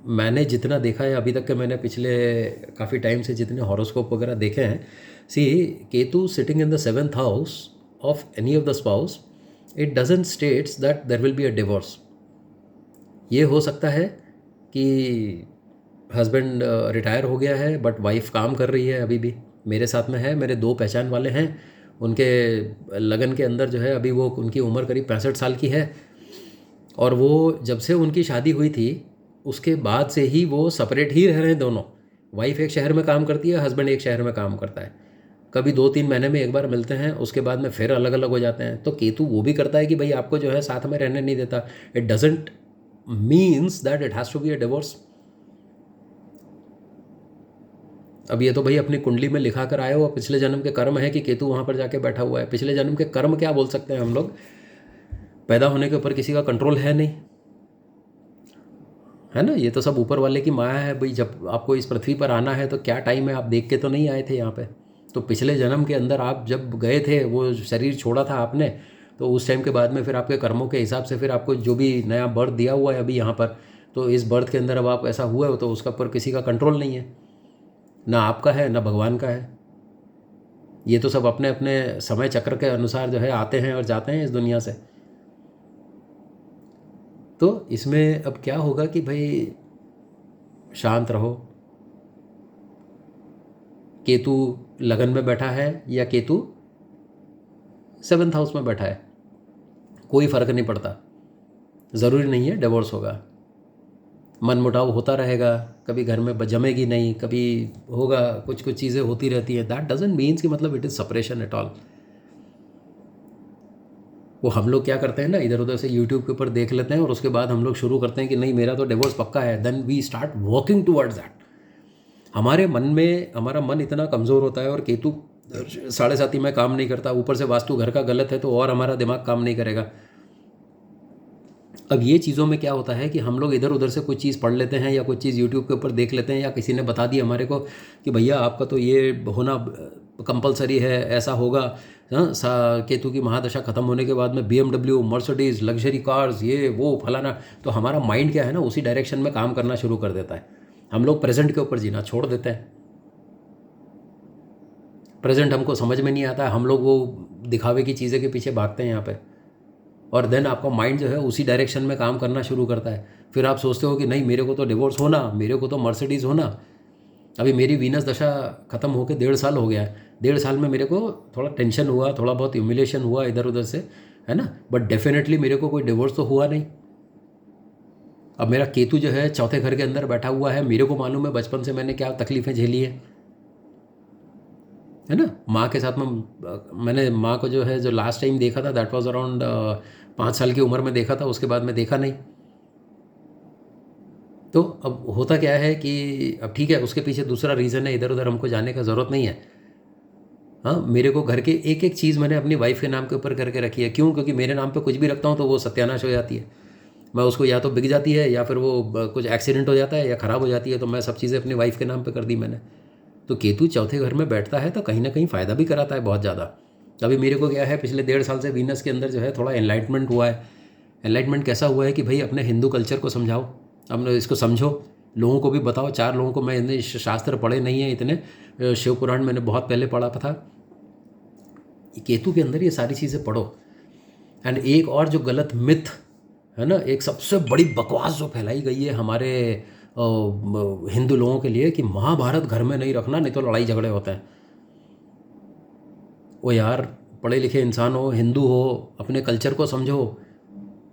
A: मैंने जितना देखा है अभी तक के, मैंने पिछले काफ़ी टाइम से जितने हॉरोस्कोप वगैरह देखे हैं, see Ketu sitting in the 7th house of any of the spouse, it doesn't states that there will be a divorce. ये हो सकता है कि हस्बैंड रिटायर हो गया है बट वाइफ काम कर रही है अभी भी, मेरे साथ में है। मेरे 2 पहचान वाले हैं, उनके लगन के अंदर जो है अभी वो, उनकी उम्र करीब 65 साल की है, और वो जब से उनकी शादी हुई थी उसके बाद से ही वो सेपरेट ही रह रहे हैं दोनों। वाइफ एक शहर में काम करती है, हस्बैंड एक शहर में काम करता है। कभी 2-3 महीने में एक बार मिलते हैं, उसके बाद में फिर अलग अलग हो जाते हैं। तो केतु वो भी करता है कि भाई आपको जो है साथ में रहने नहीं देता। It doesn't means that it has to be a divorce. अब ये तो भाई अपनी कुंडली में लिखा कर आए हो, पिछले जन्म के कर्म है कि केतु वहाँ पर जाके बैठा हुआ है। पिछले जन्म के कर्म क्या बोल सकते हैं हम लोग, पैदा होने के ऊपर किसी का कंट्रोल है नहीं, है ना। ये तो सब ऊपर वाले की माया है भाई। जब आपको इस पृथ्वी पर आना है तो क्या टाइम है, आप देख के तो नहीं आए थे यहाँ पे। तो पिछले जन्म के अंदर आप जब गए थे, वो शरीर छोड़ा था आपने, तो उस टाइम के बाद में फिर आपके कर्मों के हिसाब से फिर आपको जो भी नया बर्थ दिया हुआ है अभी यहाँ पर, तो इस बर्थ के अंदर अब आप ऐसा हुए हो तो उसका पर किसी का कंट्रोल नहीं है, ना आपका है ना भगवान का है। ये तो सब अपने अपने समय चक्र के अनुसार जो है आते हैं और जाते हैं इस दुनिया से। तो इसमें अब क्या होगा कि भाई शांत रहो। केतु लगन में बैठा है या केतु 7th हाउस में बैठा है, कोई फ़र्क नहीं पड़ता। ज़रूरी नहीं है डिवोर्स होगा, मन मुटाव होता रहेगा, कभी घर में जमेगी नहीं, कभी होगा, कुछ कुछ चीज़ें होती रहती हैं। दैट डजंट मीन्स कि मतलब it is separation at all. वो हम लोग क्या करते हैं ना, इधर उधर से यूट्यूब के ऊपर देख लेते हैं और उसके बाद हम लोग शुरू करते हैं कि नहीं मेरा तो डिवोर्स पक्का है। Then we start working towards that. हमारे मन में, हमारा मन इतना कमज़ोर होता है, और केतु 7.5 में काम नहीं करता, ऊपर से वास्तु घर का गलत है तो और हमारा दिमाग काम नहीं करेगा। अब ये चीज़ों में क्या होता है कि हम लोग इधर उधर से कोई चीज़ पढ़ लेते हैं या कोई चीज़ यूट्यूब के ऊपर देख लेते हैं, या किसी ने बता दी हमारे को कि भैया आपका तो ये होना कंपलसरी है, ऐसा होगा। हाँ, केतु की महादशा खत्म होने के बाद में BMW, मर्सिडीज़, लग्जरी कार्स, ये वो फलाना। तो हमारा माइंड क्या है ना, उसी डायरेक्शन में काम करना शुरू कर देता है। हम लोग प्रेजेंट के ऊपर जीना छोड़ देते हैं। प्रेजेंट हमको समझ में नहीं आता है, हम लोग वो दिखावे की चीज़ें के पीछे भागते हैं यहाँ पे, और देन आपका माइंड जो है उसी डायरेक्शन में काम करना शुरू करता है। फिर आप सोचते हो कि नहीं मेरे को तो डिवोर्स होना, मेरे को तो मर्सिडीज़ होना। अभी मेरी वीनस दशा ख़त्म होकर 1.5 साल हो गया है। 1.5 साल में मेरे को थोड़ा टेंशन हुआ, थोड़ा बहुत ह्यूमिलेशन हुआ इधर उधर से, है ना, बट डेफिनेटली मेरे को कोई डिवोर्स तो हुआ नहीं। अब मेरा केतु जो है 4थे घर के अंदर बैठा हुआ है, मेरे को मालूम है बचपन से मैंने क्या तकलीफ़ें झेली है ना। माँ के साथ में मैंने माँ को जो है जो लास्ट टाइम देखा था दैट वाज अराउंड 5 साल की उम्र में देखा था, उसके बाद में देखा नहीं। तो अब होता क्या है कि अब ठीक है, उसके पीछे दूसरा रीज़न है, इधर उधर हमको जाने का ज़रूरत नहीं है। हाँ, मेरे को घर के एक एक चीज़ मैंने अपनी वाइफ के नाम के ऊपर करके रखी है। क्यों? क्योंकि मेरे नाम पे कुछ भी रखता हूँ तो वो सत्यानाश हो जाती है। मैं उसको या तो बिक जाती है, या फिर वो कुछ एक्सीडेंट हो जाता है, या ख़राब हो जाती है। तो मैं सब चीज़ें अपनी वाइफ के नाम पे कर दी मैंने। तो केतु 4थे घर में बैठता है तो कहीं ना कहीं फ़ायदा भी कराता है बहुत ज़्यादा। अभी मेरे को क्या है, पिछले 1.5 साल से वीनस के अंदर जो है थोड़ा एनलाइटमेंट हुआ है। एनलाइटमेंट कैसा हुआ है कि भाई अपने हिंदू कल्चर को समझाओ, अपने इसको समझो, लोगों को भी बताओ। 4 लोगों को, मैं इतने शास्त्र पढ़े नहीं हैं इतने, शिव पुराण मैंने बहुत पहले पढ़ा था। केतु के अंदर ये सारी चीज़ें पढ़ो। एंड एक और जो गलत मिथ है ना, एक सबसे बड़ी बकवास जो फैलाई गई है हमारे हिंदू लोगों के लिए कि महाभारत घर में नहीं रखना, नहीं तो लड़ाई झगड़े होते हैं। ओ यार, पढ़े लिखे इंसान हो, हिंदू हो, अपने कल्चर को समझो।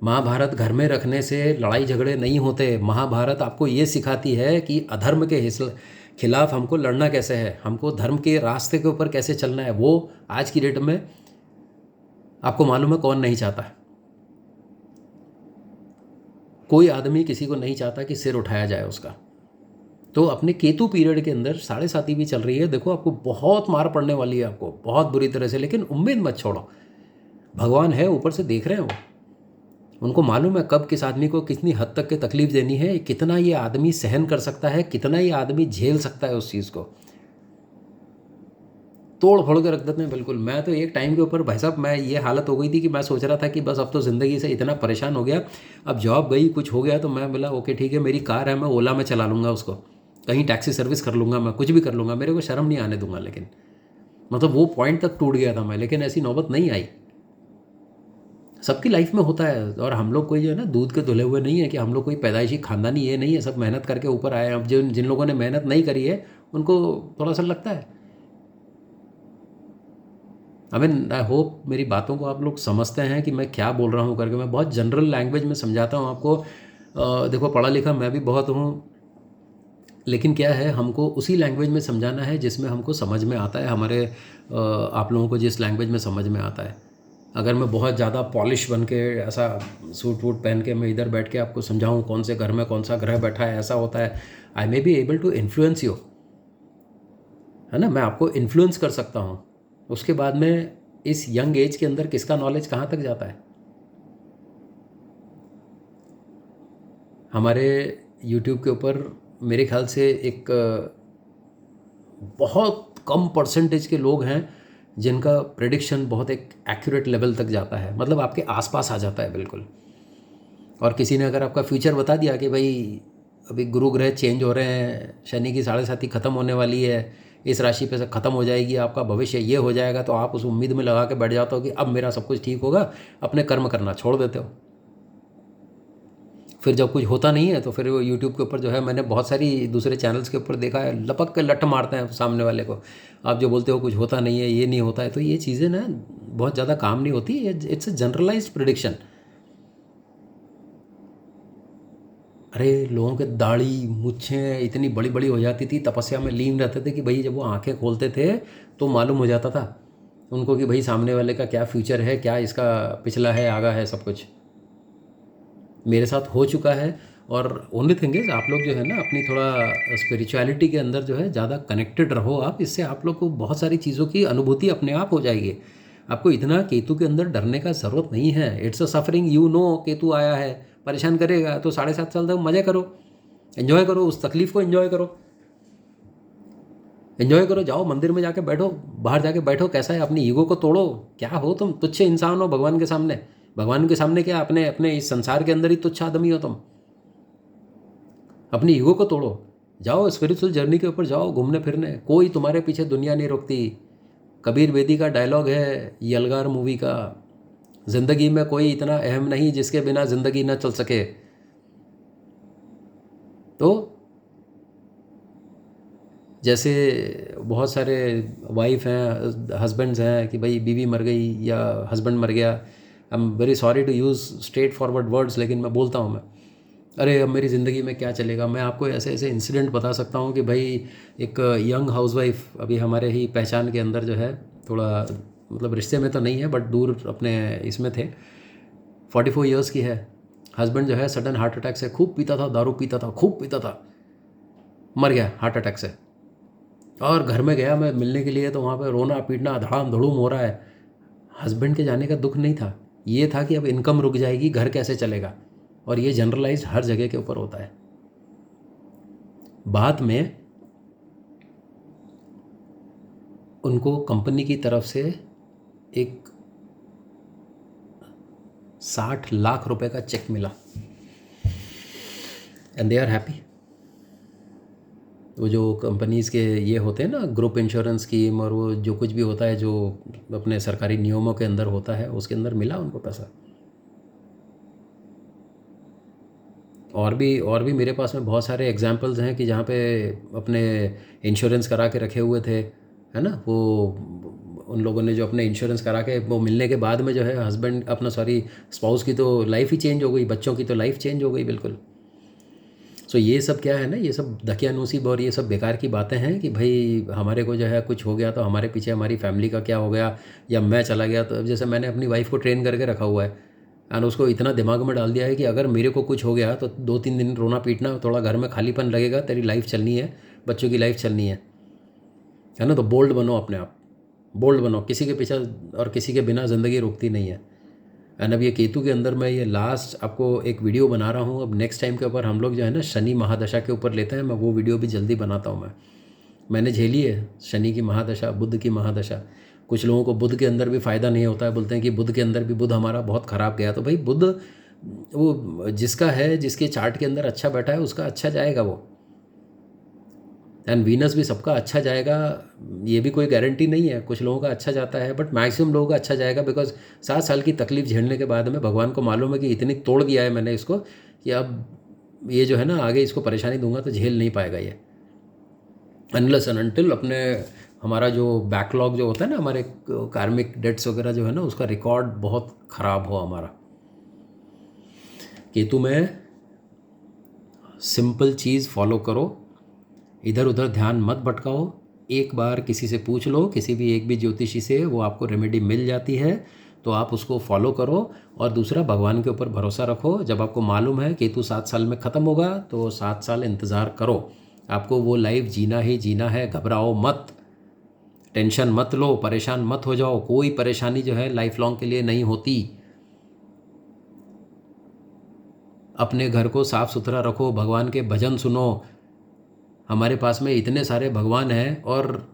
A: महाभारत घर में रखने से लड़ाई झगड़े नहीं होते। महाभारत आपको ये सिखाती है कि अधर्म के खिलाफ हमको लड़ना कैसे है, हमको धर्म के रास्ते के ऊपर कैसे चलना है। वो आज की डेट में आपको मालूम है कौन नहीं चाहता है? कोई आदमी किसी को नहीं चाहता कि सिर उठाया जाए उसका। तो अपने केतु पीरियड के अंदर 7.5 भी चल रही है। देखो, आपको बहुत मार पड़ने वाली है, आपको बहुत बुरी तरह से, लेकिन उम्मीद मत छोड़ो। भगवान है, ऊपर से देख रहे हैं वो। उनको मालूम है कब किस आदमी को कितनी हद तक के तकलीफ देनी है, कितना ये आदमी सहन कर सकता है, कितना ये आदमी झेल सकता है उस चीज़ को। तोड़ फोड़ के रख देते हैं बिल्कुल। मैं तो एक टाइम के ऊपर भाई साहब, मैं ये हालत हो गई थी कि मैं सोच रहा था कि बस अब तो ज़िंदगी से इतना परेशान हो गया, अब जॉब गई, कुछ हो गया तो मैं बोला ओके ठीक है, मेरी कार है, मैं ओला में चला लूँगा उसको, कहीं टैक्सी सर्विस कर लूँगा, मैं कुछ भी कर लूँगा, मेरे को शर्म नहीं आने दूंगा। लेकिन मतलब वो पॉइंट तक टूट गया था मैं, लेकिन ऐसी नौबत नहीं आई। सबकी लाइफ में होता है। और हम लोग कोई जो है ना दूध के धुले हुए नहीं है कि हम लोग कोई पैदाइशी खानदानी ये नहीं है, सब मेहनत करके ऊपर आए हैं। अब जिन लोगों ने मेहनत नहीं करी है उनको थोड़ा सा लगता है। आई मीन आई होप मेरी बातों को आप लोग समझते हैं कि मैं क्या बोल रहा हूँ करके। मैं बहुत जनरल लैंग्वेज में समझाता हूँ आपको। देखो, पढ़ा लिखा मैं भी बहुत हूँ, लेकिन क्या है, हमको उसी लैंग्वेज में समझाना है जिसमें हमको समझ में आता है। हमारे आप लोगों को जिस लैंग्वेज में समझ में आता है। अगर मैं बहुत ज़्यादा पॉलिश बन के ऐसा सूट वूट पहन के मैं इधर बैठ के आपको समझाऊँ कौन से घर में कौन सा ग्रह बैठा है, ऐसा होता है, I may be able to influence you, है ना, मैं आपको इन्फ्लुएंस कर सकता हूँ। उसके बाद में इस यंग एज के अंदर किसका नॉलेज कहाँ तक जाता है। हमारे यूट्यूब के ऊपर मेरे ख्याल से एक बहुत कम परसेंटेज के लोग हैं जिनका प्रेडिक्शन बहुत एक एक्यूरेट लेवल तक जाता है, मतलब आपके आसपास आ जाता है बिल्कुल। और किसी ने अगर आपका फ्यूचर बता दिया कि भाई अभी गुरु ग्रह चेंज हो रहे हैं, शनि की 7.5 ख़त्म होने वाली है, इस राशि पे से ख़त्म हो जाएगी, आपका भविष्य ये हो जाएगा, तो आप उस उम्मीद में लगा के बैठ जाते हो कि अब मेरा सब कुछ ठीक होगा, अपने कर्म करना छोड़ देते हो। फिर जब कुछ होता नहीं है तो फिर वो यूट्यूब के ऊपर जो है, मैंने बहुत सारी दूसरे चैनल्स के ऊपर देखा है, लपक के लट मारते हैं सामने वाले को। आप जो बोलते हो कुछ होता नहीं है, ये नहीं होता है, तो ये चीज़ें ना बहुत ज़्यादा काम नहीं होती। It's a generalised prediction. अरे लोगों के दाढ़ी मूछें इतनी बड़ी बड़ी हो जाती थी, तपस्या में लीन रहते थे कि भाई जब वो आंखें खोलते थे तो मालूम हो जाता था उनको कि भाई सामने वाले का क्या फ्यूचर है, क्या इसका पिछला है, आगा है, सब कुछ मेरे साथ हो चुका है। और ओनली थिंग इज़ आप लोग जो है ना अपनी थोड़ा स्पिरिचुअलिटी के अंदर जो है ज़्यादा कनेक्टेड रहो आप, इससे आप लोग को बहुत सारी चीज़ों की अनुभूति अपने आप हो जाएगी। आपको इतना केतु के अंदर डरने का ज़रूरत नहीं है। It's a suffering, you know Ketu आया है, परेशान करेगा, तो 7.5 साल तक मज़े करो, एंजॉय करो, उस तकलीफ़ को एंजॉय करो, एंजॉय करो। जाओ मंदिर में जाके बैठो, बाहर जाके बैठो, कैसा है, अपनी ईगो को तोड़ो। क्या हो तुम? तुच्छ इंसान हो भगवान के सामने। भगवान के सामने क्या, अपने अपने इस संसार के अंदर ही तुच्छ आदमी हो तुम। अपनी ईगो को तोड़ो, जाओ स्पिरिचुअल जर्नी के ऊपर जाओ घूमने फिरने, कोई तुम्हारे पीछे दुनिया नहीं रोकती। कबीर बेदी का डायलॉग है यलगार मूवी का, ज़िंदगी में कोई इतना अहम नहीं जिसके बिना ज़िंदगी ना चल सके। तो जैसे बहुत सारे वाइफ हैं, हस्बैंड्स हैं कि भाई बीवी मर गई या हस्बैंड मर गया, I am very sorry to use straightforward words, लेकिन मैं बोलता हूँ मैं, अरे अब मेरी ज़िंदगी में क्या चलेगा। मैं आपको ऐसे ऐसे इंसिडेंट बता सकता हूँ कि भाई एक यंग हाउसवाइफ अभी हमारे ही पहचान के अंदर जो है, थोड़ा मतलब रिश्ते में तो नहीं है बट दूर अपने इसमें थे, 44 ईयर्स की है। हस्बैंड जो है सडन हार्ट अटैक से, खूब पीता था, दारू पीता था, खूब पीता था, मर गया हार्ट अटैक से। और घर में गया मैं मिलने के लिए, तो वहाँ पे रोना पीटना धड़ाम धड़ूम हो रहा है। हस्बैंड के जाने का दुख नहीं था, ये था कि अब इनकम रुक जाएगी, घर कैसे चलेगा। और ये जनरलाइज हर जगह के ऊपर होता है। बाद में उनको कंपनी की तरफ से एक 60 लाख रुपए का चेक मिला एंड दे आर हैप्पी। वो जो कंपनीज़ के ये होते हैं ना, ग्रुप इंश्योरेंस स्कीम, और वो जो कुछ भी होता है जो अपने सरकारी नियमों के अंदर होता है, उसके अंदर मिला उनको पैसा। और भी मेरे पास में बहुत सारे एग्जांपल्स हैं कि जहाँ पे अपने इंश्योरेंस करा के रखे हुए थे, है ना, वो उन लोगों ने जो अपने इंश्योरेंस करा के वो मिलने के बाद में जो है हस्बैंड अपना सॉरी स्पाउस की तो लाइफ ही चेंज हो गई, बच्चों की तो लाइफ चेंज हो गई बिल्कुल। सो ये सब क्या है ना, ये सब दकियानूसी और ये सब बेकार की बातें हैं कि भाई हमारे को जो है कुछ हो गया तो हमारे पीछे हमारी फैमिली का क्या हो गया, या मैं चला गया तो। अब जैसे मैंने अपनी वाइफ को ट्रेन करके रखा हुआ है एंड उसको इतना दिमाग में डाल दिया है कि अगर मेरे को कुछ हो गया तो 2-3 दिन रोना पीटना, थोड़ा घर में खालीपन लगेगा, तेरी लाइफ चलनी है, बच्चों की लाइफ चलनी है ना। तो बोल्ड बनो, अपने आप बोल्ड बनो, किसी के पीछे और किसी के बिना ज़िंदगी रुकती नहीं है। एंड अब ये केतु के अंदर मैं ये लास्ट आपको एक वीडियो बना रहा हूँ। अब नेक्स्ट टाइम के ऊपर हम लोग जो है ना शनि महादशा के ऊपर लेते हैं, मैं वो वीडियो भी जल्दी बनाता हूँ। मैंने झेली है शनि की महादशा, बुध की महादशा। कुछ लोगों को बुध के अंदर भी फ़ायदा नहीं होता है, बोलते हैं कि बुध के अंदर भी बुध हमारा बहुत ख़राब गया। तो भाई बुध वो जिसका है, जिसके चार्ट के अंदर अच्छा बैठा है उसका अच्छा जाएगा वो। एंड वीनस भी सबका अच्छा जाएगा, ये भी कोई गारंटी नहीं है। कुछ लोगों का अच्छा जाता है बट मैक्सिमम लोगों का अच्छा जाएगा, बिकॉज 7 साल की तकलीफ झेलने के बाद में भगवान को मालूम है कि इतनी तोड़ दिया है मैंने इसको कि अब ये जो है ना आगे इसको परेशानी दूंगा तो झेल नहीं पाएगा ये, अनलेस एंड अनटिल अपने हमारा जो बैकलॉग जो होता है ना, हमारे कार्मिक डेट्स वगैरह जो है ना, उसका रिकॉर्ड बहुत ख़राब हो हमारा। केतु में सिंपल चीज़ फॉलो करो, इधर उधर ध्यान मत भटकाओ। एक बार किसी से पूछ लो, किसी भी एक भी ज्योतिषी से, वो आपको रेमेडी मिल जाती है तो आप उसको फॉलो करो। और दूसरा, भगवान के ऊपर भरोसा रखो। जब आपको मालूम है केतु 7 साल में ख़त्म होगा तो 7 साल इंतज़ार करो। आपको वो लाइफ जीना ही जीना है, घबराओ मत, टेंशन मत लो, परेशान मत हो जाओ। कोई परेशानी जो है लाइफ लॉन्ग के लिए नहीं होती। अपने घर को साफ़ सुथरा रखो, भगवान के भजन सुनो। हमारे पास में इतने सारे भगवान हैं, और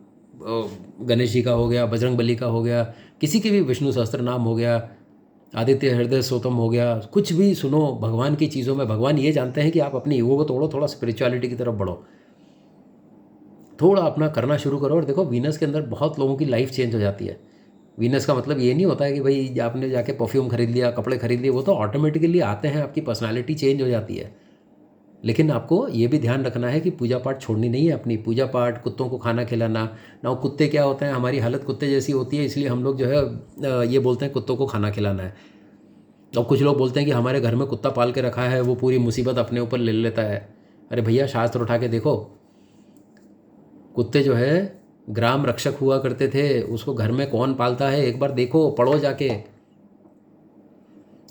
A: गणेश जी का हो गया, बजरंग बली का हो गया, किसी के भी विष्णु सहस्त्र नाम हो गया, आदित्य हृदय स्तोत्रम हो गया, कुछ भी सुनो भगवान की चीज़ों में। भगवान ये जानते हैं कि आप अपनी ईगो को तोड़ो, थोड़ा स्पिरिचुअलिटी की तरफ बढ़ो, थोड़ा अपना करना शुरू करो। और देखो वीनस के अंदर बहुत लोगों की लाइफ चेंज हो जाती है। वीनस का मतलब ये नहीं होता है कि भाई आपने जाके परफ्यूम खरीद लिया, कपड़े खरीद लिए, वो तो ऑटोमेटिकली आते हैं, आपकी पर्सनालिटी चेंज हो जाती है। लेकिन आपको ये भी ध्यान रखना है कि पूजा पाठ छोड़नी नहीं है अपनी। पूजा पाठ, कुत्तों को खाना खिलाना ना, कुत्ते क्या होते हैं, हमारी हालत कुत्ते जैसी होती है, इसलिए हम लोग जो है ये बोलते हैं कुत्तों को खाना खिलाना है। और कुछ लोग बोलते हैं कि हमारे घर में कुत्ता पाल के रखा है, वो पूरी मुसीबत अपने ऊपर ले लेता है। अरे भैया, शास्त्र उठा के देखो, कुत्ते जो है ग्राम रक्षक हुआ करते थे, उसको घर में कौन पालता है एक बार देखो, पढ़ो जाके।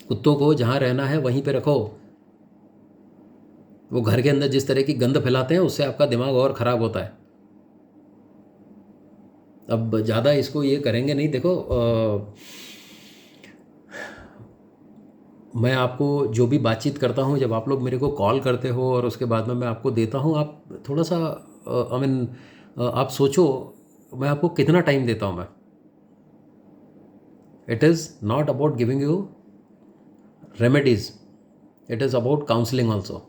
A: कुत्तों को जहाँ रहना है वहीं पे रखो। वो घर के अंदर जिस तरह की गंद फैलाते हैं उससे आपका दिमाग और ख़राब होता है। अब ज़्यादा इसको ये करेंगे नहीं। देखो मैं आपको जो भी बातचीत करता हूँ, जब आप लोग मेरे को कॉल करते हो और उसके बाद में मैं आपको देता हूँ, आप थोड़ा सा आई मीन आप सोचो मैं आपको कितना टाइम देता हूँ मैं। It is not about giving you remedies, it is about counselling also.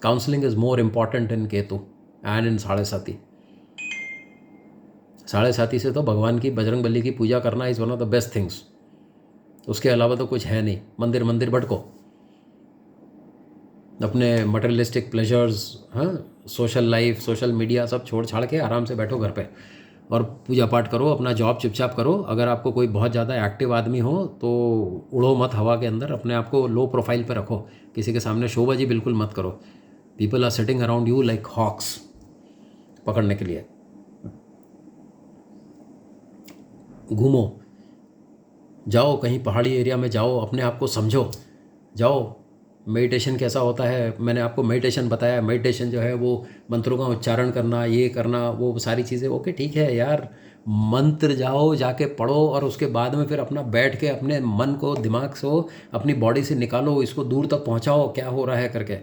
A: Counselling is more important in Ketu and in साढ़े साथी। साढ़े साथी से तो भगवान की, बजरंग बली की पूजा करना is one of the best things. उसके अलावा तो कुछ है नहीं। मंदिर मंदिर भटको, अपने मटेरियलिस्टिक प्लेजर्स, हाँ, सोशल लाइफ, सोशल मीडिया सब छोड़ छाड़ के आराम से बैठो घर पे और पूजा पाठ करो, अपना जॉब चुपचाप करो। अगर आपको कोई बहुत ज़्यादा एक्टिव आदमी हो तो उड़ो मत हवा के अंदर, अपने आप को लो प्रोफाइल पे रखो, किसी के सामने शोबाजी बिल्कुल मत करो। People are sitting around you like hawks पकड़ने के लिए। घूमो, जाओ कहीं पहाड़ी एरिया में जाओ, अपने आप को समझो, जाओ। मेडिटेशन कैसा होता है मैंने आपको मेडिटेशन बताया। मेडिटेशन जो है वो मंत्रों का उच्चारण करना, ये करना, वो सारी चीज़ें ओके ठीक है यार। मंत्र जाओ जाके पढ़ो और उसके बाद में फिर अपना बैठ के अपने मन को, दिमाग से, अपनी बॉडी से निकालो, इसको दूर तक पहुंचाओ क्या हो रहा है करके।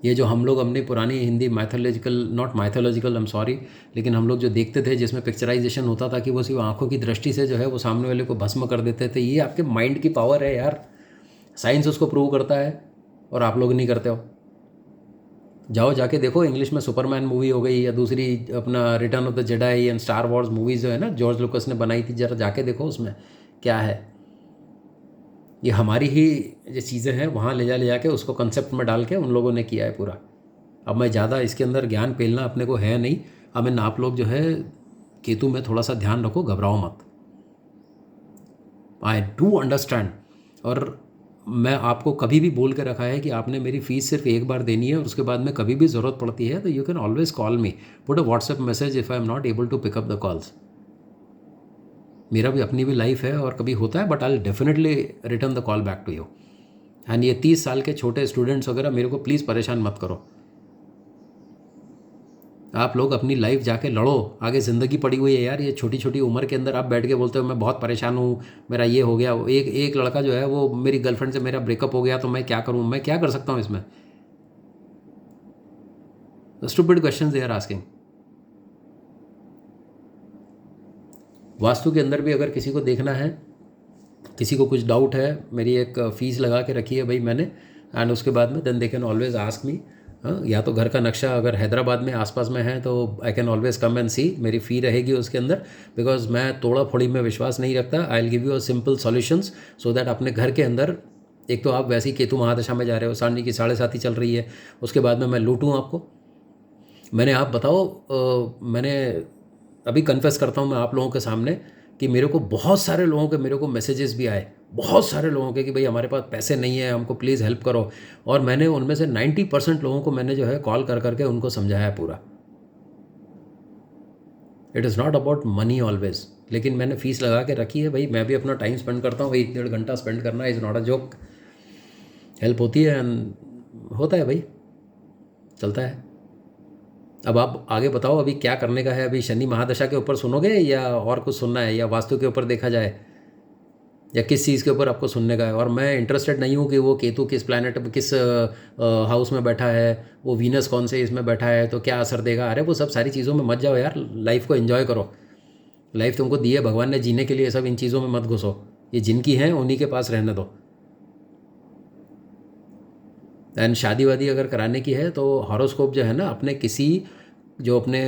A: ये जो हम लोग अपनी पुरानी Hindi mythological, not mythological, I am sorry, लेकिन हम लोग जो देखते थे जिसमें पिक्चराइजेशन होता था कि वो सिर्फ आंखों की दृष्टि से जो है वो सामने वाले को भस्म कर देते थे, ये आपके माइंड की पावर है यार। साइंस उसको प्रूव करता है और आप लोग नहीं करते हो। जाओ जाके देखो, इंग्लिश में सुपरमैन मूवी हो गई, या दूसरी अपना return of the Jedi and star Wars movies जो है ना, जॉर्ज लुकस ने बनाई थी, जरा जाके देखो उसमें क्या है, ये हमारी ही जो चीज़ें हैं वहाँ ले जा के उसको कंसेप्ट में डाल के उन लोगों ने किया है पूरा। अब मैं ज़्यादा इसके अंदर ज्ञान पेलना अपने को है नहीं। अब इन आप लोग जो है केतु में थोड़ा सा ध्यान रखो, घबराओ मत। I do understand. और मैं आपको कभी भी बोल के रखा है कि आपने मेरी फ़ीस सिर्फ एक बार देनी है और उसके बाद में कभी भी ज़रूरत पड़ती है तो you can always call me, put a WhatsApp message if I am not able to pick up the calls. मेरा भी अपनी भी लाइफ है और कभी होता है, but I will definitely return the call back to you. And ये 30 साल के छोटे स्टूडेंट्स वगैरह मेरे को प्लीज़ परेशान मत करो। आप लोग अपनी लाइफ जाके लड़ो, आगे ज़िंदगी पड़ी हुई है यार। ये छोटी छोटी उम्र के अंदर आप बैठ के बोलते हो मैं बहुत परेशान हूँ, मेरा ये हो गया। एक लड़का जो है वो मेरी गर्लफ्रेंड से मेरा ब्रेकअप हो गया तो मैं क्या करूँ, मैं क्या कर सकता हूँ इसमें? Stupid questions they are asking. वास्तु के अंदर भी अगर किसी को देखना है, किसी को कुछ डाउट है, मेरी एक फ़ीस लगा के रखी है भाई मैंने, एंड उसके बाद में then they can always ask me. या तो घर का नक्शा अगर हैदराबाद में आसपास में है तो I can always come and see, मेरी फ़ी रहेगी उसके अंदर, बिकॉज मैं तोड़ा फोड़ी में विश्वास नहीं रखता। I will give you a simple solutions so that अपने घर के अंदर, एक तो आप वैसे ही केतु महादशा में जा रहे हो, शनि की 7.5 चल रही है, उसके बाद में मैं लूटूँ आपको? मैंने, आप बताओ, मैंने अभी कन्फेस करता हूँ मैं आप लोगों के सामने कि मेरे को बहुत सारे लोगों के मेरे को मैसेजेस भी आए, बहुत सारे लोगों के, कि भाई हमारे पास पैसे नहीं है, हमको प्लीज़ हेल्प करो। और मैंने उनमें से 90% लोगों को मैंने जो है कॉल कर करके उनको समझाया पूरा। It is not about money always, लेकिन मैंने फ़ीस लगा के रखी है भाई। मैं भी अपना टाइम स्पेंड करता हूँ भाई, 1.5 घंटा स्पेंड करना is not a joke. Help होती है एंड होता है भाई, चलता है। अब आप आगे बताओ अभी क्या करने का है? अभी शनि महादशा के ऊपर सुनोगे या और कुछ सुनना है, या वास्तु के ऊपर देखा जाए, या किस चीज़ के ऊपर आपको सुनने का है? और मैं इंटरेस्टेड नहीं हूँ कि वो केतु किस प्लैनेट, किस हाउस में बैठा है, वो वीनस कौन से इसमें बैठा है तो क्या असर देगा। अरे वो सब सारी चीज़ों में मत जाओ यार, लाइफ को एंजॉय करो। लाइफ तुमको दी है भगवान ने जीने के लिए, सब इन चीज़ों में मत घुसो। ये जिनकी हैं उन्हीं के पास रहने दो। एंड शादी वादी अगर कराने की है तो हॉरोस्कोप जो है ना, अपने किसी जो अपने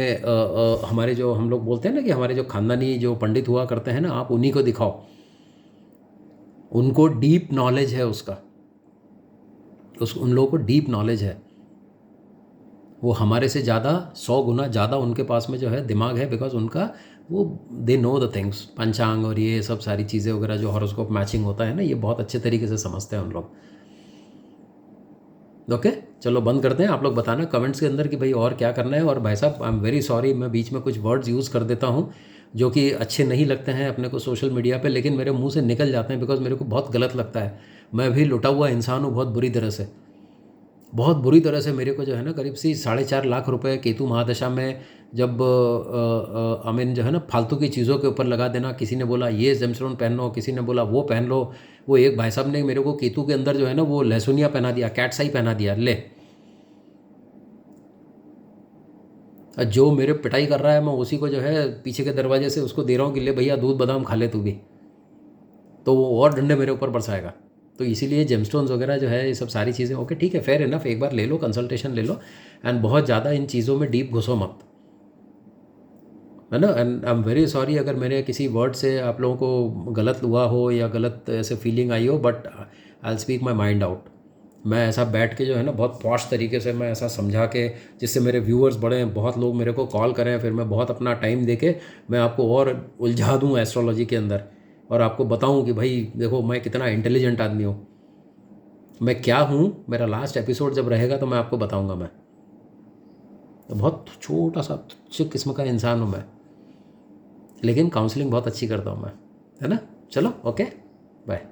A: हमारे जो हम लोग बोलते हैं ना कि हमारे जो खानदानी जो पंडित हुआ करते हैं ना, आप उन्हीं को दिखाओ। उनको डीप नॉलेज है उसका, उन लोगों को डीप नॉलेज है। वो हमारे से ज़्यादा 100 गुना ज़्यादा उनके पास में जो है दिमाग है, बिकॉज उनका वो दे नो द थिंग्स, पंचांग और ये सब सारी चीज़ें वगैरह जो हॉरोस्कोप मैचिंग होता है ना, ये बहुत अच्छे तरीके से समझते हैं उन लोग। ओके चलो बंद करते हैं। आप लोग बताना कमेंट्स के अंदर कि भाई और क्या करना है। और भाई साहब आई एम वेरी सॉरी, मैं बीच में कुछ वर्ड्स यूज़ कर देता हूँ जो कि अच्छे नहीं लगते हैं अपने को सोशल मीडिया पे, लेकिन मेरे मुंह से निकल जाते हैं बिकॉज मेरे को बहुत गलत लगता है। मैं भी लुटा हुआ इंसान हूँ बहुत बुरी तरह से, बहुत बुरी तरह से। मेरे को जो है ना करीब सी 4.5 लाख रुपए केतु महादशा में जब अमीन जो है ना फालतू की चीज़ों के ऊपर लगा देना। किसी ने बोला ये जेमस्टोन पहन लो, किसी ने बोला वो पहन लो। वो एक भाई साहब ने मेरे को केतु के अंदर जो है ना वो लहसुनिया पहना दिया, कैट साई पहना दिया। ले, जो मेरे पिटाई कर रहा है मैं उसी को जो है पीछे के दरवाजे से उसको दे रहा हूँ कि ले भैया दूध बादाम खा ले तू भी, तो वो और डंडे मेरे ऊपर बरसाएगा। तो इसीलिए जेमस्टोन्स वगैरह जो है ये सब सारी चीज़ें ओके ठीक है, फेयर इनफ, एक बार ले लो, कंसल्टेशन ले लो, एंड बहुत ज़्यादा इन चीज़ों में डीप घुसो मत, है ना। And I am very sorry अगर मेरे किसी वर्ड से आप लोगों को गलत हुआ हो या गलत ऐसे फीलिंग आई हो, but I will speak my mind out. मैं ऐसा बैठ के जो है ना बहुत पॉश तरीके से मैं ऐसा समझा के, जिससे मेरे व्यूअर्स बढ़े, बहुत लोग मेरे को कॉल करें, फिर मैं बहुत अपना टाइम दे के मैं आपको और उलझा दूँ एस्ट्रोलॉजी के अंदर, और आपको बताऊँ कि भाई देखो मैं कितना इंटेलिजेंट आदमी हूँ, मैं क्या हूँ। मेरा लास्ट एपिसोड जब रहेगा तो मैं आपको बताऊँगा। मैं तो बहुत छोटा सा तुच्छ किस्म का इंसान हूँ मैं, लेकिन काउंसलिंग बहुत अच्छी करता हूँ मैं, है ना। चलो ओके बाय।